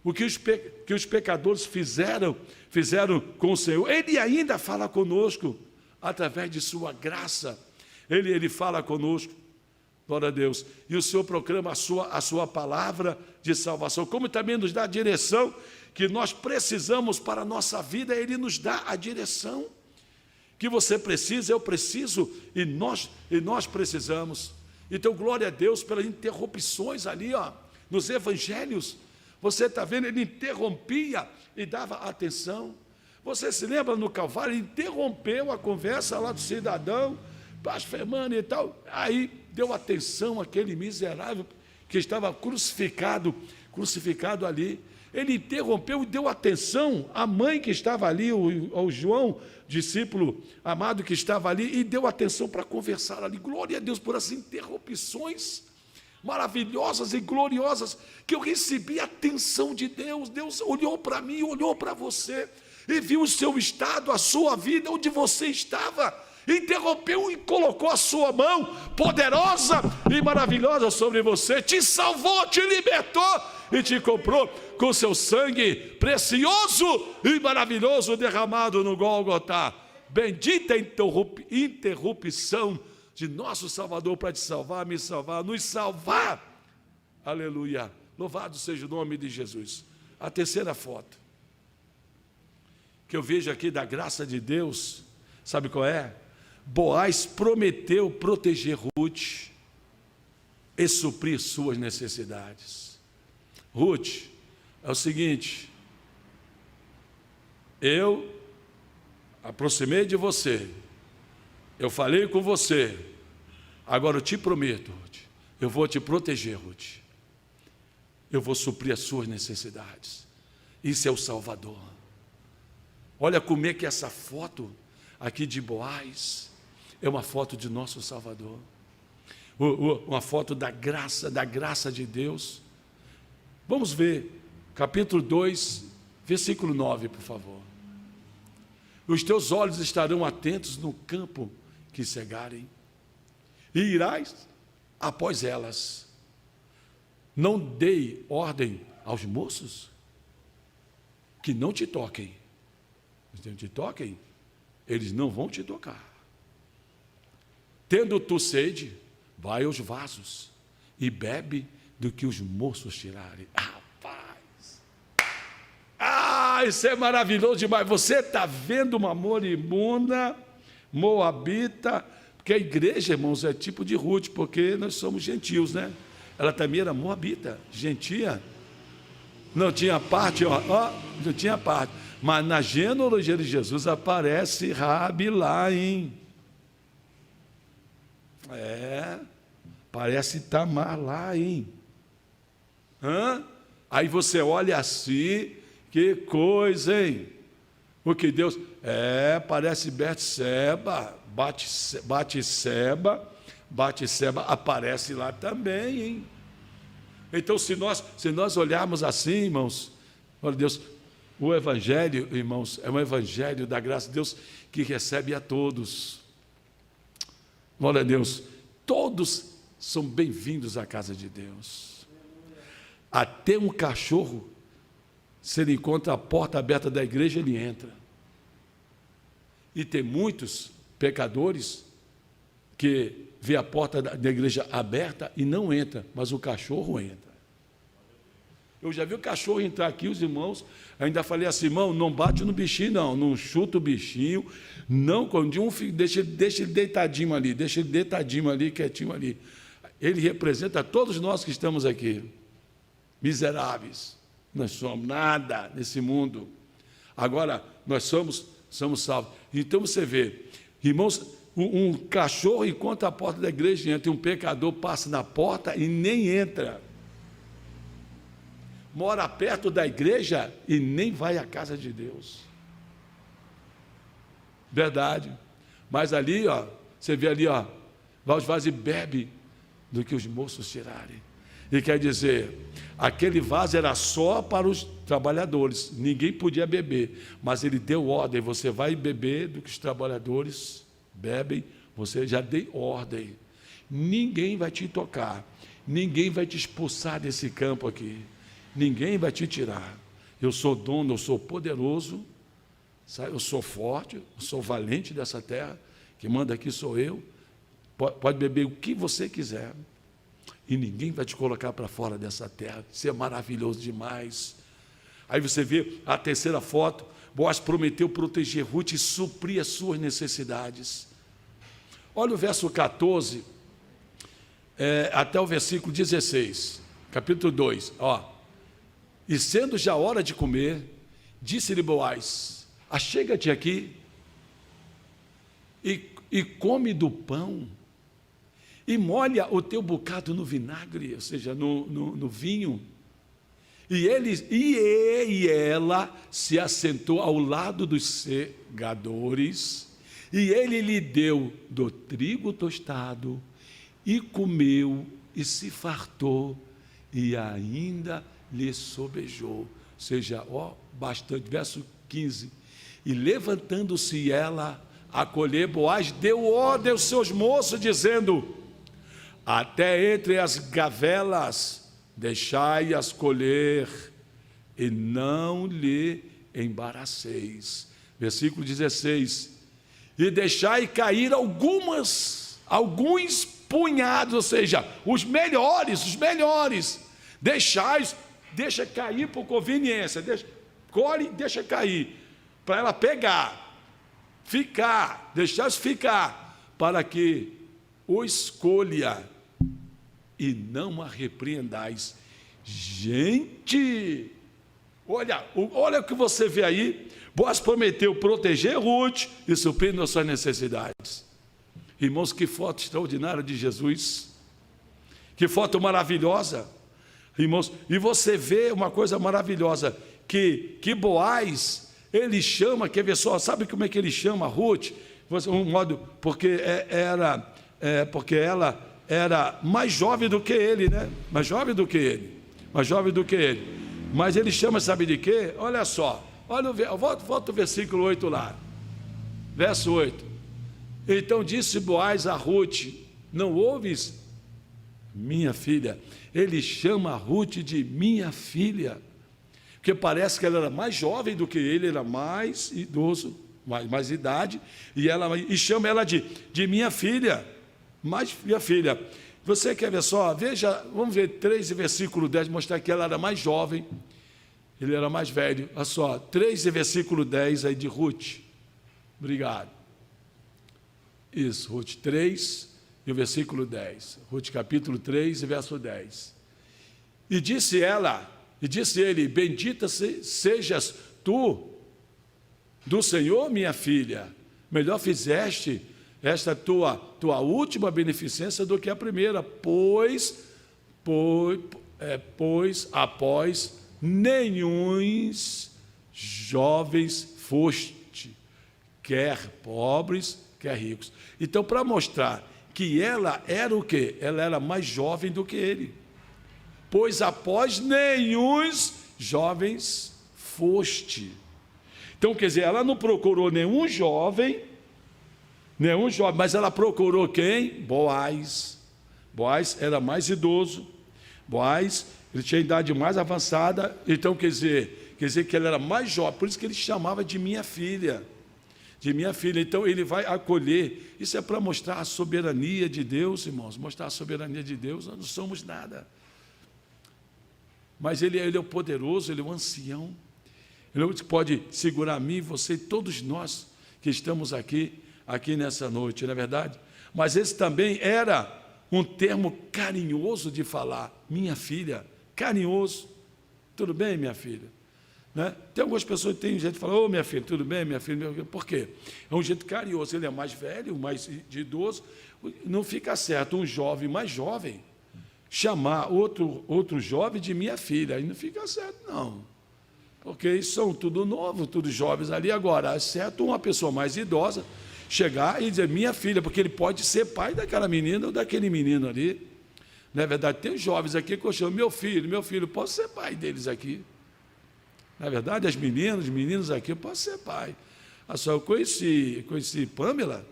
Speaker 1: o que os pecadores fizeram com o Senhor, Ele ainda fala conosco através de sua graça. Ele fala conosco, glória a Deus. E o Senhor proclama a sua palavra de salvação, como também nos dá a direção que nós precisamos para a nossa vida. Ele nos dá a direção que você precisa, eu preciso, e nós precisamos. Então, glória a Deus pelas interrupções ali, nos evangelhos. Você está vendo, ele interrompia e dava atenção. Você se lembra no Calvário, ele interrompeu a conversa lá do cidadão, blasfemando e tal, aí deu atenção àquele miserável que estava crucificado ali. Ele interrompeu e deu atenção à mãe que estava ali, ao João, discípulo amado que estava ali, e deu atenção para conversar ali. Glória a Deus por essas interrupções maravilhosas e gloriosas, que eu recebi a atenção de Deus. Deus olhou para mim, olhou para você, e viu o seu estado, a sua vida, onde você estava, interrompeu e colocou a sua mão poderosa e maravilhosa sobre você, te salvou, te libertou e te comprou com seu sangue precioso e maravilhoso derramado no Gólgota. Bendita interrupção de nosso Salvador para te salvar, me salvar, nos salvar. Aleluia. Louvado seja o nome de Jesus. A terceira foto que eu vejo aqui da graça de Deus, sabe qual é? Boaz prometeu proteger Ruth e suprir suas necessidades. Ruth, é o seguinte, eu aproximei de você, eu falei com você, agora eu te prometo, Ruth, eu vou te proteger, Ruth, eu vou suprir as suas necessidades. Isso é o Salvador. Olha como é que essa foto aqui de Boaz é uma foto de nosso Salvador, uma foto da graça de Deus. Vamos ver, capítulo 2, versículo 9, por favor. Os teus olhos estarão atentos no campo que cegarem, e irás após elas. Não dei ordem aos moços que não te toquem. Se não te toquem, eles não vão te tocar. Tendo tu sede, vai aos vasos e bebe do que os moços tirarem. Rapaz! Isso é maravilhoso demais. Você está vendo uma moribunda, moabita, porque a igreja, irmãos, é tipo de Ruth, porque nós somos gentios, né? Ela também era moabita, gentia. Não tinha parte, não tinha parte. Mas na genealogia de Jesus aparece Raabe lá, hein? Parece Tamar lá, hein? Aí você olha assim, que coisa, hein? O que Deus... parece Betseba, Batseba aparece lá também, hein? Então, se nós olharmos assim, irmãos, olha Deus, o Evangelho, irmãos, é um Evangelho da graça de Deus que recebe a todos. Glória a Deus, todos são bem-vindos à casa de Deus. Até um cachorro, se ele encontra a porta aberta da igreja, ele entra. E tem muitos pecadores que vê a porta da igreja aberta e não entra, mas o cachorro entra. Eu já vi o cachorro entrar aqui, os irmãos, ainda falei assim, irmão, não bate no bichinho não chuta o bichinho, não, quando deixa ele deitadinho ali, quietinho ali. Ele representa todos nós que estamos aqui, miseráveis, nós somos nada nesse mundo, agora nós somos salvos. Então você vê, irmãos, um cachorro encontra a porta da igreja, entra, e um pecador passa na porta e nem entra. Mora perto da igreja e nem vai à casa de Deus. Verdade. Mas ali, você vê ali, vai aos vasos e bebe do que os moços tirarem. E quer dizer, aquele vaso era só para os trabalhadores, ninguém podia beber, mas ele deu ordem, você vai beber do que os trabalhadores bebem, você já deu ordem. Ninguém vai te tocar, ninguém vai te expulsar desse campo aqui. Ninguém vai te tirar. Eu sou dono, eu sou poderoso, sabe? Eu sou forte, eu sou valente dessa terra, quem manda aqui sou eu. Pode beber o que você quiser, e ninguém vai te colocar para fora dessa terra. Isso é maravilhoso demais. Aí você vê a terceira foto, Boaz prometeu proteger Ruth e suprir as suas necessidades. Olha o verso 14, até o versículo 16, capítulo 2. E sendo já hora de comer, disse-lhe Boaz: achega-te aqui e come do pão, e molha o teu bocado no vinagre, ou seja, no vinho. E ela se assentou ao lado dos segadores, e ele lhe deu do trigo tostado, e comeu, e se fartou, e ainda lhe sobejou. Ou seja, bastante. Verso 15. E levantando-se ela a colher, Boaz deu ordem aos seus moços, dizendo: até entre as gavelas deixai-as colher, e não lhe embaraceis. Versículo 16. E deixai cair alguns punhados, ou seja, os melhores, deixa cair por conveniência, colhe e deixa cair, para ela pegar, deixar-os ficar, para que o escolha e não a repreendais. Gente, olha o que você vê aí. Boaz prometeu proteger Ruth e suprir as suas necessidades. Irmãos, que foto extraordinária de Jesus, que foto maravilhosa, irmãos. E você vê uma coisa maravilhosa, que Boaz, ele chama, quer ver só, sabe como é que ele chama Ruth? Um modo, porque ela era mais jovem do que ele, né? Mais jovem do que ele. Mas ele chama, sabe de quê? Olha só, volta o versículo 8 lá, verso 8. Então disse Boaz a Ruth: não ouves, minha filha? Ele chama a Ruth de minha filha, porque parece que ela era mais jovem do que ele, era mais idoso, mais idade, e chama ela de minha filha, minha filha. Você quer ver só? Veja, vamos ver 3 versículo 10, mostrar que ela era mais jovem, ele era mais velho. Olha só, 3 versículo 10 aí de Ruth. Obrigado. Isso, Ruth 3 e o versículo 10. Ruth capítulo 3 e verso 10. E disse ele: bendita sejas tu do Senhor, minha filha. Melhor fizeste esta tua última beneficência do que a primeira, pois após nenhuns jovens foste, quer pobres, quer ricos. Então, para mostrar que ela era o quê? Ela era mais jovem do que ele. Pois após nenhuns jovens foste. Então, quer dizer, ela não procurou nenhum jovem, mas ela procurou quem? Boaz. Boaz era mais idoso. Boaz, ele tinha idade mais avançada. Então, quer dizer que ela era mais jovem. Por isso que ele chamava de minha filha. De minha filha. Então, ele vai acolher. Isso é para mostrar a soberania de Deus, irmãos. Mostrar a soberania de Deus. Nós não somos nada. Mas ele é o poderoso, ele é o ancião. Ele é o que pode segurar a mim, você e todos nós que estamos aqui nessa noite, não é verdade? Mas esse também era um termo carinhoso de falar, minha filha, carinhoso. Tudo bem, minha filha? Né? Tem algumas pessoas que têm jeito de falar, minha filha, tudo bem, minha filha? Por quê? É um jeito carinhoso, ele é mais velho, mais idoso, não fica certo um jovem mais jovem chamar outro jovem de minha filha, aí não fica certo, não. Porque eles são tudo novo, tudo jovens ali. Agora, é certo uma pessoa mais idosa chegar e dizer minha filha, porque ele pode ser pai daquela menina ou daquele menino ali. Não é verdade? Tem jovens aqui que eu chamo meu filho, posso ser pai deles aqui. Na verdade, as meninas, os meninos aqui, eu posso ser pai. Só eu conheci Pamela,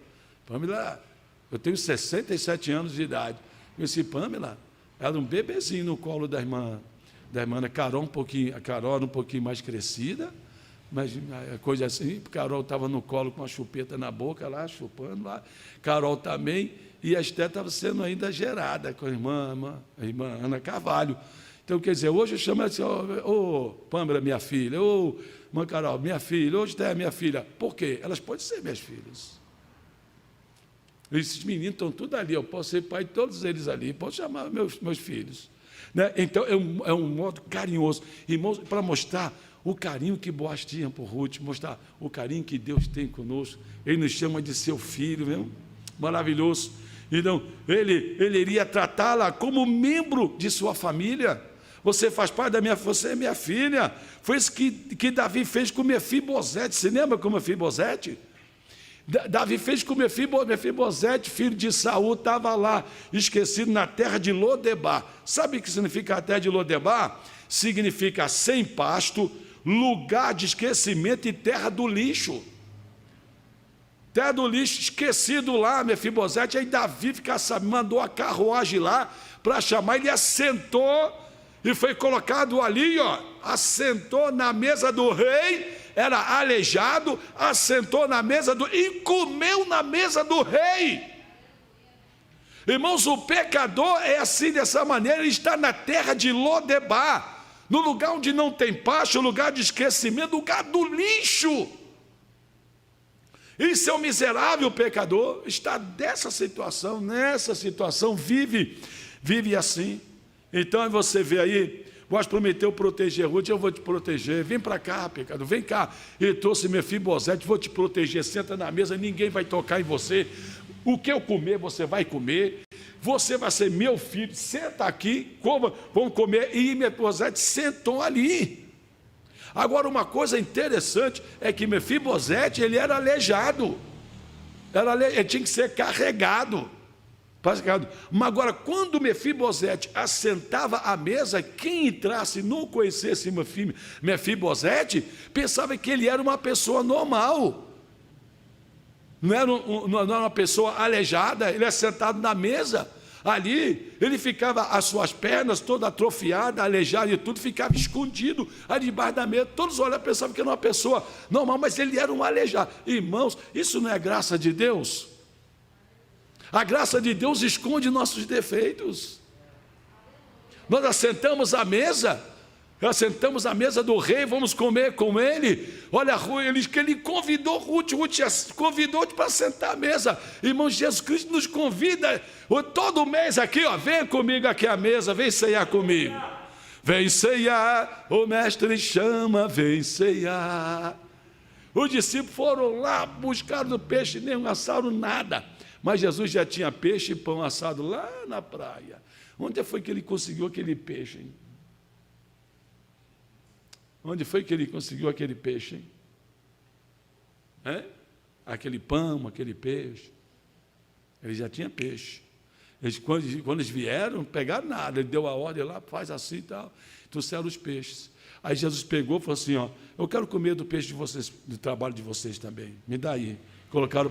Speaker 1: eu tenho 67 anos de idade. Conheci Pamela, ela era um bebezinho no colo da irmã Carol, a Carol era um pouquinho mais crescida, mas coisa assim, Carol estava no colo com uma chupeta na boca lá, chupando lá, Carol também, e a Esté estava sendo ainda gerada com a irmã Ana Carvalho. Então, quer dizer, hoje eu chamo assim, ô Pâmela, minha filha, ô Mãe Carol, minha filha, hoje é minha filha. Por quê? Elas podem ser minhas filhas. Esses meninos estão tudo ali, eu posso ser pai de todos eles ali, posso chamar meus filhos. Né? Então, é um modo carinhoso, irmãos, para mostrar o carinho que Boaz tinha por Ruth, mostrar o carinho que Deus tem conosco. Ele nos chama de seu filho, mesmo. Maravilhoso. Então, ele iria tratá-la como membro de sua família. Você faz parte da você é minha filha. Foi isso que Davi fez com Mefibosete. Você lembra com Mefibosete? Davi fez com Mefibosete, filho de Saul, estava lá, esquecido na terra de Lodebar. Sabe o que significa a terra de Lodebar? Significa sem pasto, lugar de esquecimento e terra do lixo. Terra do lixo, esquecido lá, Mefibosete. Aí Davi mandou a carruagem lá para chamar, ele assentou e foi colocado ali, assentou na mesa do rei. Era aleijado, assentou na mesa e comeu na mesa do rei. Irmãos, o pecador é assim, dessa maneira, ele está na terra de Lodebar, no lugar onde não tem pasto, lugar de esquecimento, lugar do lixo. Isso é um miserável pecador, está nessa situação, vive assim. Então você vê aí, Boaz prometeu proteger Ruth, eu vou te proteger, vem para cá, pecador, vem cá. Ele trouxe Mefibosete, vou te proteger, senta na mesa, ninguém vai tocar em você. O que eu comer, você vai comer. Você vai ser meu filho, senta aqui, vamos comer. E Mefibosete sentou ali. Agora, uma coisa interessante é que Mefibosete, ele era aleijado. Ele tinha que ser carregado. Mas agora, quando Mefibosete assentava à mesa, quem entrasse e não conhecesse Mefibosete, pensava que ele era uma pessoa normal. Não era uma pessoa aleijada, ele é sentado na mesa. Ali, ele ficava, as suas pernas toda atrofiada, aleijada e tudo, ficava escondido ali debaixo da mesa. Todos olhavam e pensavam que era uma pessoa normal, mas ele era um aleijado. Irmãos, isso não é graça de Deus? A graça de Deus esconde nossos defeitos. Nós assentamos à mesa do rei, vamos comer com ele. Olha, ele convidou Ruth convidou para sentar à mesa. Irmão, Jesus Cristo nos convida todo mês aqui, vem comigo aqui à mesa, vem ceiar comigo. Vem ceiar, o mestre chama, vem ceiar. Os discípulos foram lá, buscaram o peixe, nem assaram nada. Mas Jesus já tinha peixe e pão assado lá na praia. Onde foi que ele conseguiu aquele peixe, hein? Onde foi que ele conseguiu aquele peixe, hein? Aquele pão, aquele peixe. Ele já tinha peixe. Quando eles vieram, não pegaram nada. Ele deu a ordem lá, faz assim e tal. Trouxeram os peixes. Aí Jesus pegou e falou assim, eu quero comer do peixe de vocês, do trabalho de vocês também. Me dá aí. Colocaram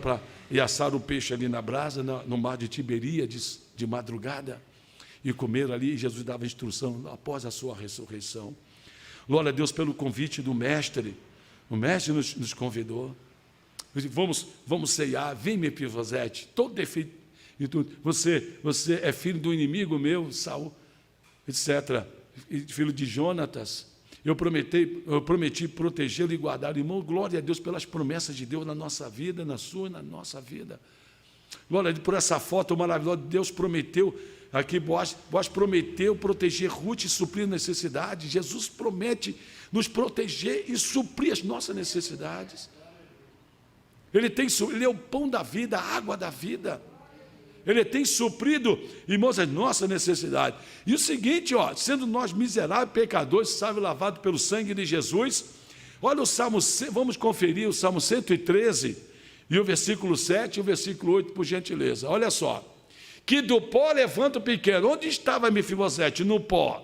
Speaker 1: e assaram o peixe ali na brasa, no mar de Tiberíades, de madrugada, e comeram ali, e Jesus dava instrução após a sua ressurreição. Glória a Deus pelo convite do mestre. O mestre nos convidou. Vamos ceiar, vem Mefibosete, todo defeito e tudo. Você é filho do inimigo meu, Saul, etc. Filho de Jonatas. Eu prometi protegê-lo e guardá-lo. Irmão, glória a Deus pelas promessas de Deus na nossa vida, na sua e na nossa vida. Glória a Deus por essa foto maravilhosa. Deus prometeu, aqui Boaz prometeu proteger Ruth e suprir necessidades. Jesus promete nos proteger e suprir as nossas necessidades. Ele é o pão da vida, a água da vida. Ele tem suprido, irmãos, as nossas necessidades. E o seguinte, sendo nós miseráveis, pecadores, salvos e lavados pelo sangue de Jesus, olha o Salmo, vamos conferir o Salmo 113, e o versículo 7 e o versículo 8, por gentileza. Olha só. Que do pó levanta o pequeno. Onde estava Mefibosete? No pó.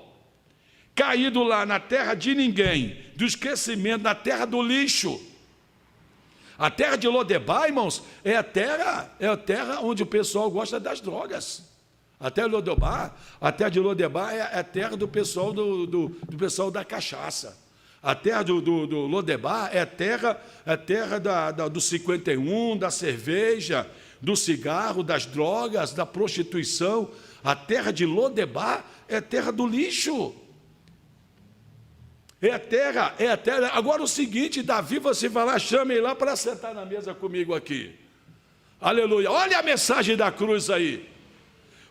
Speaker 1: Caído lá na terra de ninguém, do esquecimento, na terra do lixo. A terra de Lodebar, irmãos, é a terra onde o pessoal gosta das drogas. A terra de Lodebar é a terra do pessoal do pessoal da cachaça. A terra do Lodebar é a terra do 51, da cerveja, do cigarro, das drogas, da prostituição. A terra de Lodebar é a terra do lixo. É a terra, é a terra. Agora o seguinte, Davi, você vai lá, chame ele lá para sentar na mesa comigo aqui. Aleluia. Olha a mensagem da cruz aí.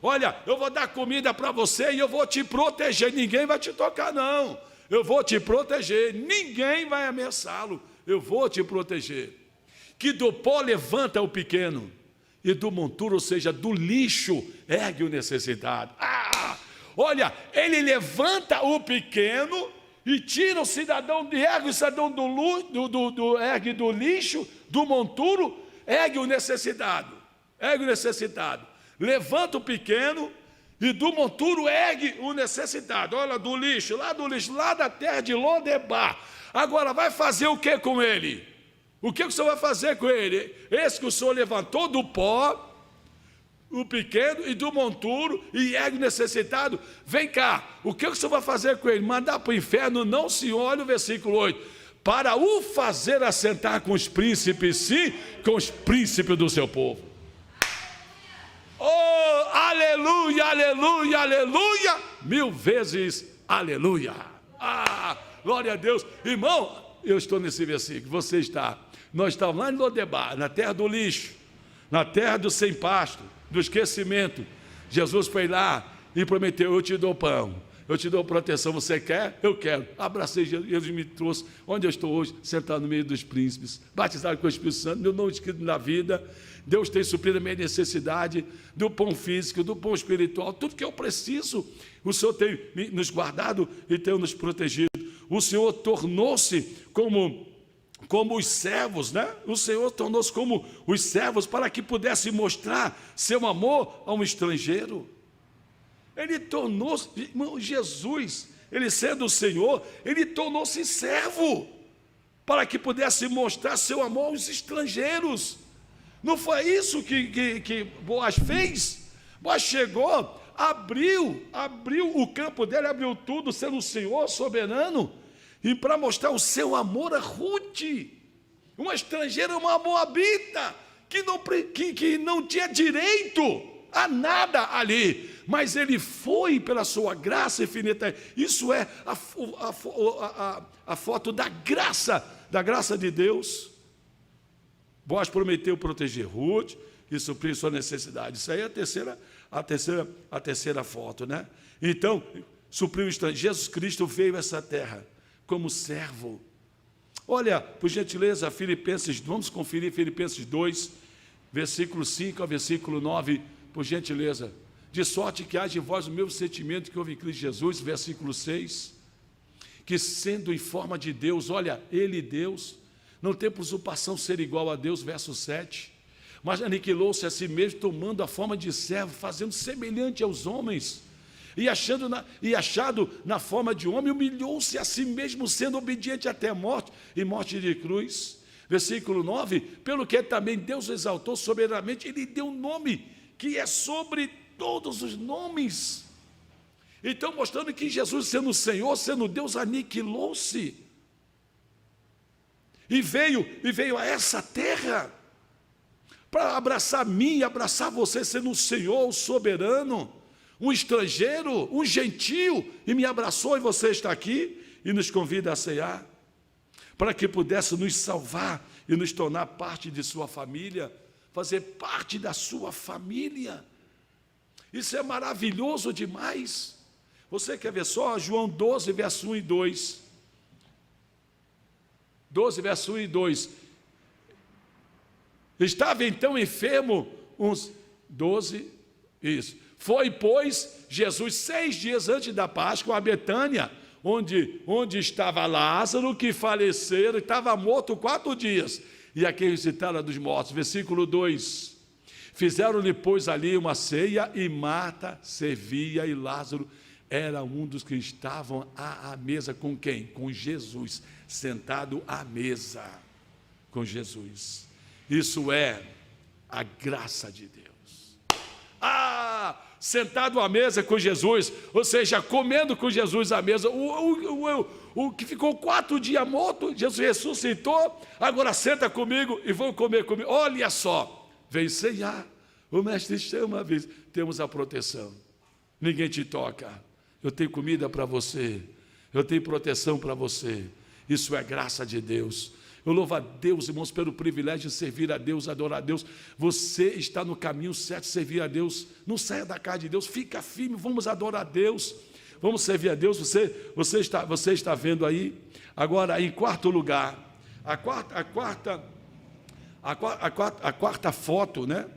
Speaker 1: Olha, eu vou dar comida para você e eu vou te proteger. Ninguém vai te tocar, não. Eu vou te proteger. Ninguém vai ameaçá-lo. Eu vou te proteger. Que do pó levanta o pequeno, e do monturo, ou seja, do lixo, ergue o necessitado. Olha, ele levanta o pequeno e tira o cidadão, ergue o cidadão ergue do lixo, do monturo, ergue o necessitado. Ergue o necessitado. Levanta o pequeno e do monturo ergue o necessitado. Olha, do lixo, lá da terra de Lodebar. Agora, vai fazer o que com ele? O que o senhor vai fazer com ele? Esse que o senhor levantou do pó, o pequeno e do monturo, e ergue o necessitado. Vem cá, o que o senhor vai fazer com ele? Mandar para o inferno? Não, senhor. Olha o versículo 8. Para o fazer assentar com os príncipes, sim, com os príncipes do seu povo. Oh, aleluia, aleluia, aleluia, 1000 vezes aleluia. Glória a Deus. Irmão, eu estou nesse versículo, você está. Nós estávamos lá em Lodebar, na terra do lixo, na terra do sem pasto, do esquecimento. Jesus foi lá e prometeu: eu te dou pão, eu te dou proteção. Você quer? Eu quero. Abracei Jesus, ele me trouxe onde eu estou hoje, sentado no meio dos príncipes, batizado com o Espírito Santo, meu nome escrito na vida. Deus tem suprido a minha necessidade do pão físico, do pão espiritual, tudo que eu preciso. O Senhor tem nos guardado e tem nos protegido. O Senhor tornou-se como os servos, né? O Senhor tornou-se como os servos para que pudesse mostrar seu amor a um estrangeiro. Ele tornou-se, irmão, Jesus, ele sendo o Senhor, ele tornou-se servo para que pudesse mostrar seu amor aos estrangeiros. Não foi isso que Boaz fez? Boaz chegou, abriu o campo dele, abriu tudo, sendo o Senhor soberano, e para mostrar o seu amor a Ruth, uma estrangeira, uma moabita, que não tinha direito a nada ali, mas ele foi pela sua graça infinita. Isso é a foto da graça de Deus. Boaz prometeu proteger Ruth e suprir sua necessidade. Isso aí é a terceira foto, né? Então, supriu o estrangeiro. Jesus Cristo veio a essa terra como servo. Olha, por gentileza, Filipenses, vamos conferir Filipenses 2, versículo 5 ao versículo 9, por gentileza. De sorte que haja em vós o mesmo sentimento que houve em Cristo Jesus, versículo 6, que sendo em forma de Deus, olha, ele Deus, não tem por usurpação ser igual a Deus, verso 7, mas aniquilou-se a si mesmo, tomando a forma de servo, fazendo semelhante aos homens, e achado na forma de homem, humilhou-se a si mesmo, sendo obediente até a morte, e morte de cruz. Versículo 9, pelo que também Deus o exaltou soberanamente, ele deu um nome que é sobre todos os nomes. Então, mostrando que Jesus, sendo o Senhor, sendo Deus, aniquilou-se, e veio a essa terra, para abraçar mim e abraçar você, sendo o Senhor, o soberano, um estrangeiro, um gentio, e me abraçou, e você está aqui, e nos convida a ceiar, para que pudesse nos salvar, e nos tornar parte de sua família, fazer parte da sua família. Isso é maravilhoso demais. Você quer ver só? João 12, verso 1 e 2. 12, verso 1 e 2. Estava então enfermo uns 12, isso. Foi, pois, Jesus 6 dias antes da Páscoa a Betânia, onde estava Lázaro, que falecera, estava morto 4 dias, e a quem ressuscitara dos mortos. Versículo 2. Fizeram-lhe, pois, ali uma ceia, e Marta servia, e Lázaro era um dos que estavam à mesa com quem? Com Jesus, sentado à mesa com Jesus. Isso é a graça de Deus. Sentado à mesa com Jesus, ou seja, comendo com Jesus à mesa. O que ficou 4 dias morto, Jesus ressuscitou, agora senta comigo e vão comer comigo. Olha só, vem ceiar, o mestre chama, temos a proteção, ninguém te toca, eu tenho comida para você, eu tenho proteção para você. Isso é graça de Deus. Eu louvo a Deus, irmãos, pelo privilégio de servir a Deus, adorar a Deus. Você está no caminho certo de servir a Deus. Não saia da casa de Deus, fica firme, vamos adorar a Deus. Vamos servir a Deus. Você está vendo aí? Agora, em quarto lugar, a quarta foto, né?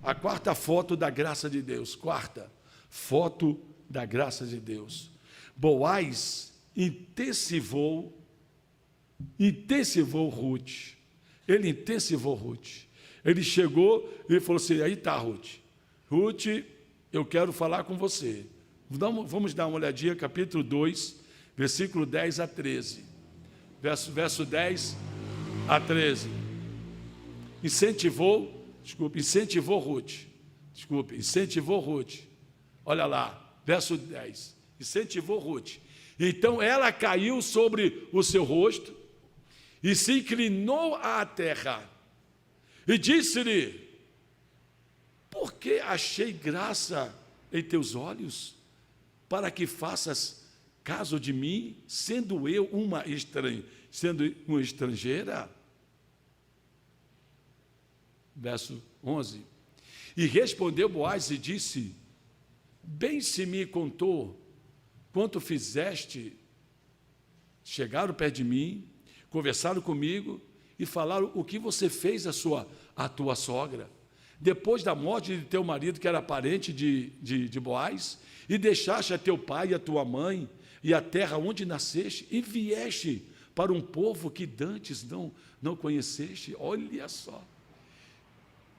Speaker 1: A quarta foto da graça de Deus. Quarta foto da graça de Deus. Boaz intensivou Ruth. Ele intensivou Ruth. Ele chegou e falou assim: aí está, Ruth. Ruth, eu quero falar com você. Vamos dar uma olhadinha, capítulo 2, versículo 10 a 13. Verso 10 a 13. Incentivou Ruth. Olha lá, verso 10. Incentivou Ruth. Então ela caiu sobre o seu rosto e se inclinou à terra e disse-lhe: por que achei graça em teus olhos, para que faças caso de mim, sendo uma estrangeira? Verso 11. E respondeu Boaz e disse: bem se me contou quanto fizeste. Chegaram perto de mim, conversaram comigo e falaram o que você fez à tua sogra, depois da morte de teu marido, que era parente de Boaz, e deixaste a teu pai e a tua mãe e a terra onde nasceste, e vieste para um povo que dantes não conheceste. Olha só.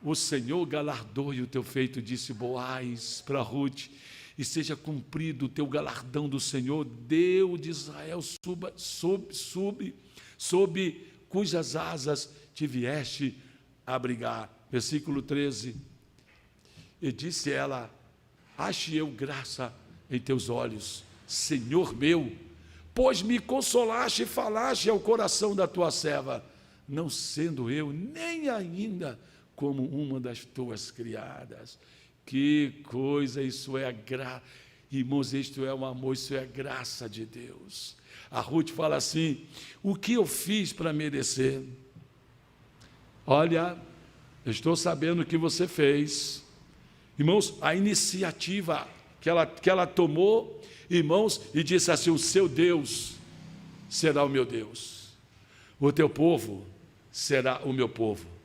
Speaker 1: O Senhor galardoe o teu feito, disse Boaz para Ruth, e seja cumprido o teu galardão do Senhor, Deus de Israel, sob cujas asas te vieste abrigar. Versículo 13. E disse ela: ache eu graça em teus olhos, Senhor meu, pois me consolaste e falaste ao coração da tua serva, não sendo eu nem ainda como uma das tuas criadas. Que coisa, isso é graça, irmãos, isto é um amor, isso é graça de Deus. A Ruth fala assim: o que eu fiz para merecer? Olha, eu estou sabendo o que você fez. Irmãos, a iniciativa que ela tomou, irmãos, e disse assim: o seu Deus será o meu Deus, o teu povo será o meu povo.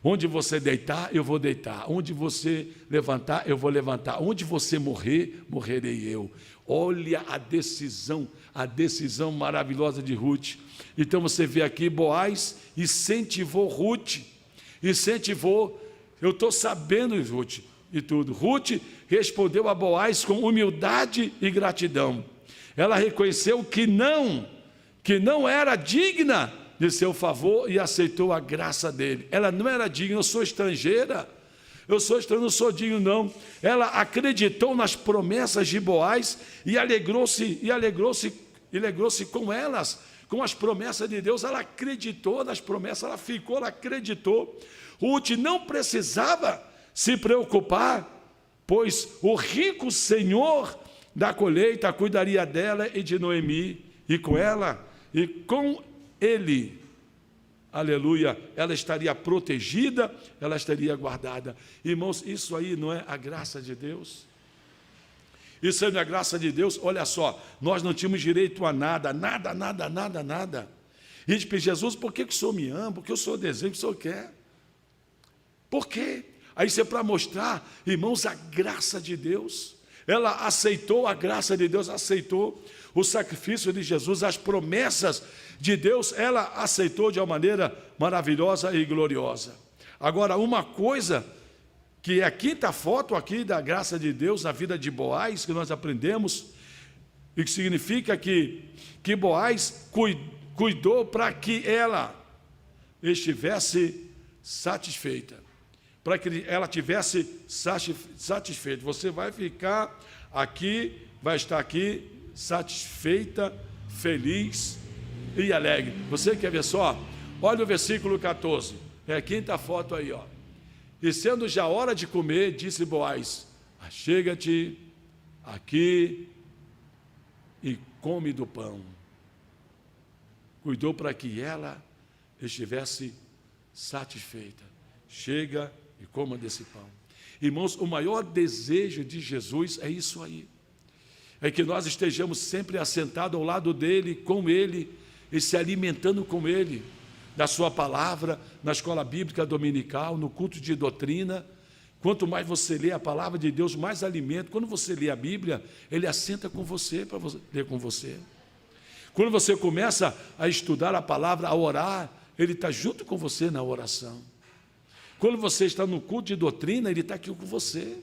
Speaker 1: Onde você deitar, eu vou deitar. Onde você levantar, eu vou levantar. Onde você morrer, morrerei eu. Olha a decisão maravilhosa de Ruth. Então você vê aqui, Boaz incentivou Ruth. Incentivou, eu estou sabendo, Ruth, e tudo. Ruth respondeu a Boaz com humildade e gratidão. Ela reconheceu que não era digna de seu favor e aceitou a graça dele. Ela não era digna. Eu sou estrangeira, não sou digno não. Ela acreditou nas promessas de Boaz e alegrou-se com elas, com as promessas de Deus. Ela acreditou nas promessas, ela acreditou. Ruth não precisava se preocupar, pois o rico Senhor da colheita cuidaria dela e de Noemi, e com ela e com ele, aleluia, ela estaria protegida, ela estaria guardada. Irmãos, isso aí não é a graça de Deus? Isso aí não é a graça de Deus? Olha só, nós não tínhamos direito a nada. E a gente pede: Jesus, por que o Senhor me ama? Por que o Senhor deseja? O que o Senhor quer? Por quê? Aí isso é para mostrar, irmãos, a graça de Deus. Ela aceitou a graça de Deus, aceitou o sacrifício de Jesus, as promessas de Deus, ela aceitou de uma maneira maravilhosa e gloriosa. Agora, uma coisa que é a quinta foto aqui da graça de Deus na vida de Boaz, que nós aprendemos, e que significa que Boaz cuidou para que ela estivesse satisfeita, para que ela tivesse satisfeita. Você vai ficar aqui, vai estar aqui satisfeita, feliz e alegre. Você quer ver só? Olha o versículo 14, é a quinta foto aí, ó. E sendo já hora de comer, disse Boaz: achega-te aqui e come do pão. cuidou para que ela estivesse satisfeita. Chega e coma desse pão. Irmãos, o maior desejo de Jesus é isso aí. É que nós estejamos sempre assentados ao lado dele, com ele, e se alimentando com ele, da sua palavra, na escola bíblica dominical, no culto de doutrina. Quanto mais você lê a palavra de Deus, mais alimento. Quando você lê a Bíblia, ele assenta com você, para ler com você. Quando você começa a estudar a palavra, a orar, ele está junto com você na oração. Quando você está no culto de doutrina, ele está aqui com você.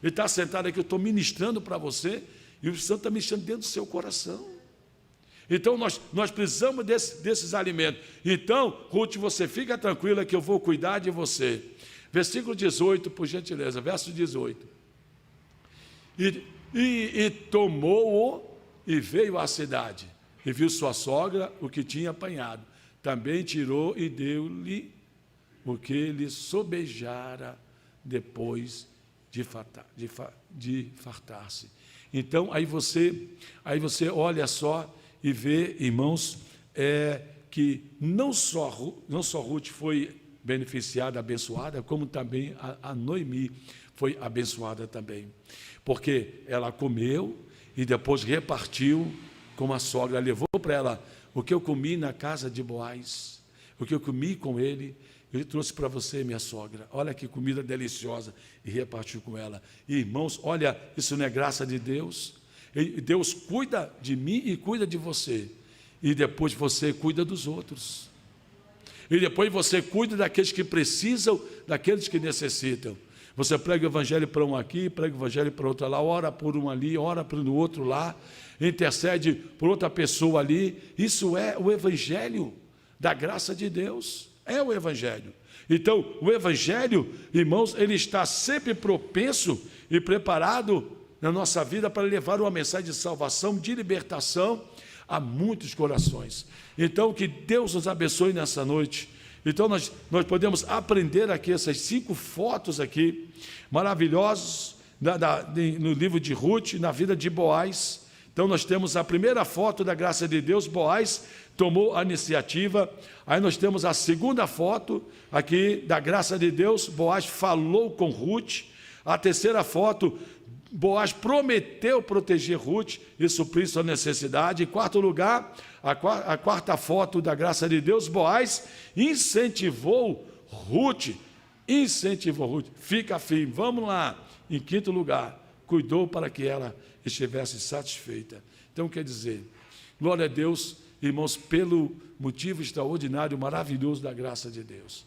Speaker 1: Ele está sentado aqui, eu estou ministrando para você, e o Espírito Santo está mexendo dentro do seu coração. Então, nós precisamos desses alimentos. Então, Ruth, você fica tranquila que eu vou cuidar de você. Versículo 18, por gentileza, verso 18. E tomou-o e veio à cidade, e viu sua sogra o que tinha apanhado. Também tirou e deu-lhe o que ele sobejara depois de fartar-se. Então, aí você olha só e vê, irmãos, que não só Ruth foi beneficiada, abençoada, como também a Noemi foi abençoada também. Porque ela comeu e depois repartiu com a sogra, levou para ela o que eu comi na casa de Boaz, o que eu comi com ele, eu trouxe para você, minha sogra. Olha que comida deliciosa, e repartiu com ela. E, irmãos, olha, isso não é graça de Deus? Deus cuida de mim e cuida de você. E depois você cuida dos outros. E depois você cuida daqueles que precisam, daqueles que necessitam. Você prega o evangelho para um aqui, prega o evangelho para outro lá, ora por um ali, ora para o outro lá, intercede por outra pessoa ali. Isso é o evangelho da graça de Deus. É o evangelho. Então, o evangelho, irmãos, ele está sempre propenso e preparado na nossa vida para levar uma mensagem de salvação, de libertação a muitos corações. Então, que Deus nos abençoe nessa noite. Então, nós podemos aprender aqui essas 5 fotos aqui, maravilhosas, no livro de Ruth, na vida de Boaz. Então, nós temos a primeira foto da graça de Deus, Boaz tomou a iniciativa. Aí nós temos a segunda foto aqui da graça de Deus, Boaz falou com Ruth. A terceira foto, Boaz prometeu proteger Ruth e suprir sua necessidade. Em quarto lugar, a quarta foto da graça de Deus, Boaz incentivou Ruth. Fica firme, vamos lá. Em quinto lugar, cuidou para que ela estivesse satisfeita. Então, quer dizer, glória a Deus, irmãos, pelo motivo extraordinário, maravilhoso da graça de Deus.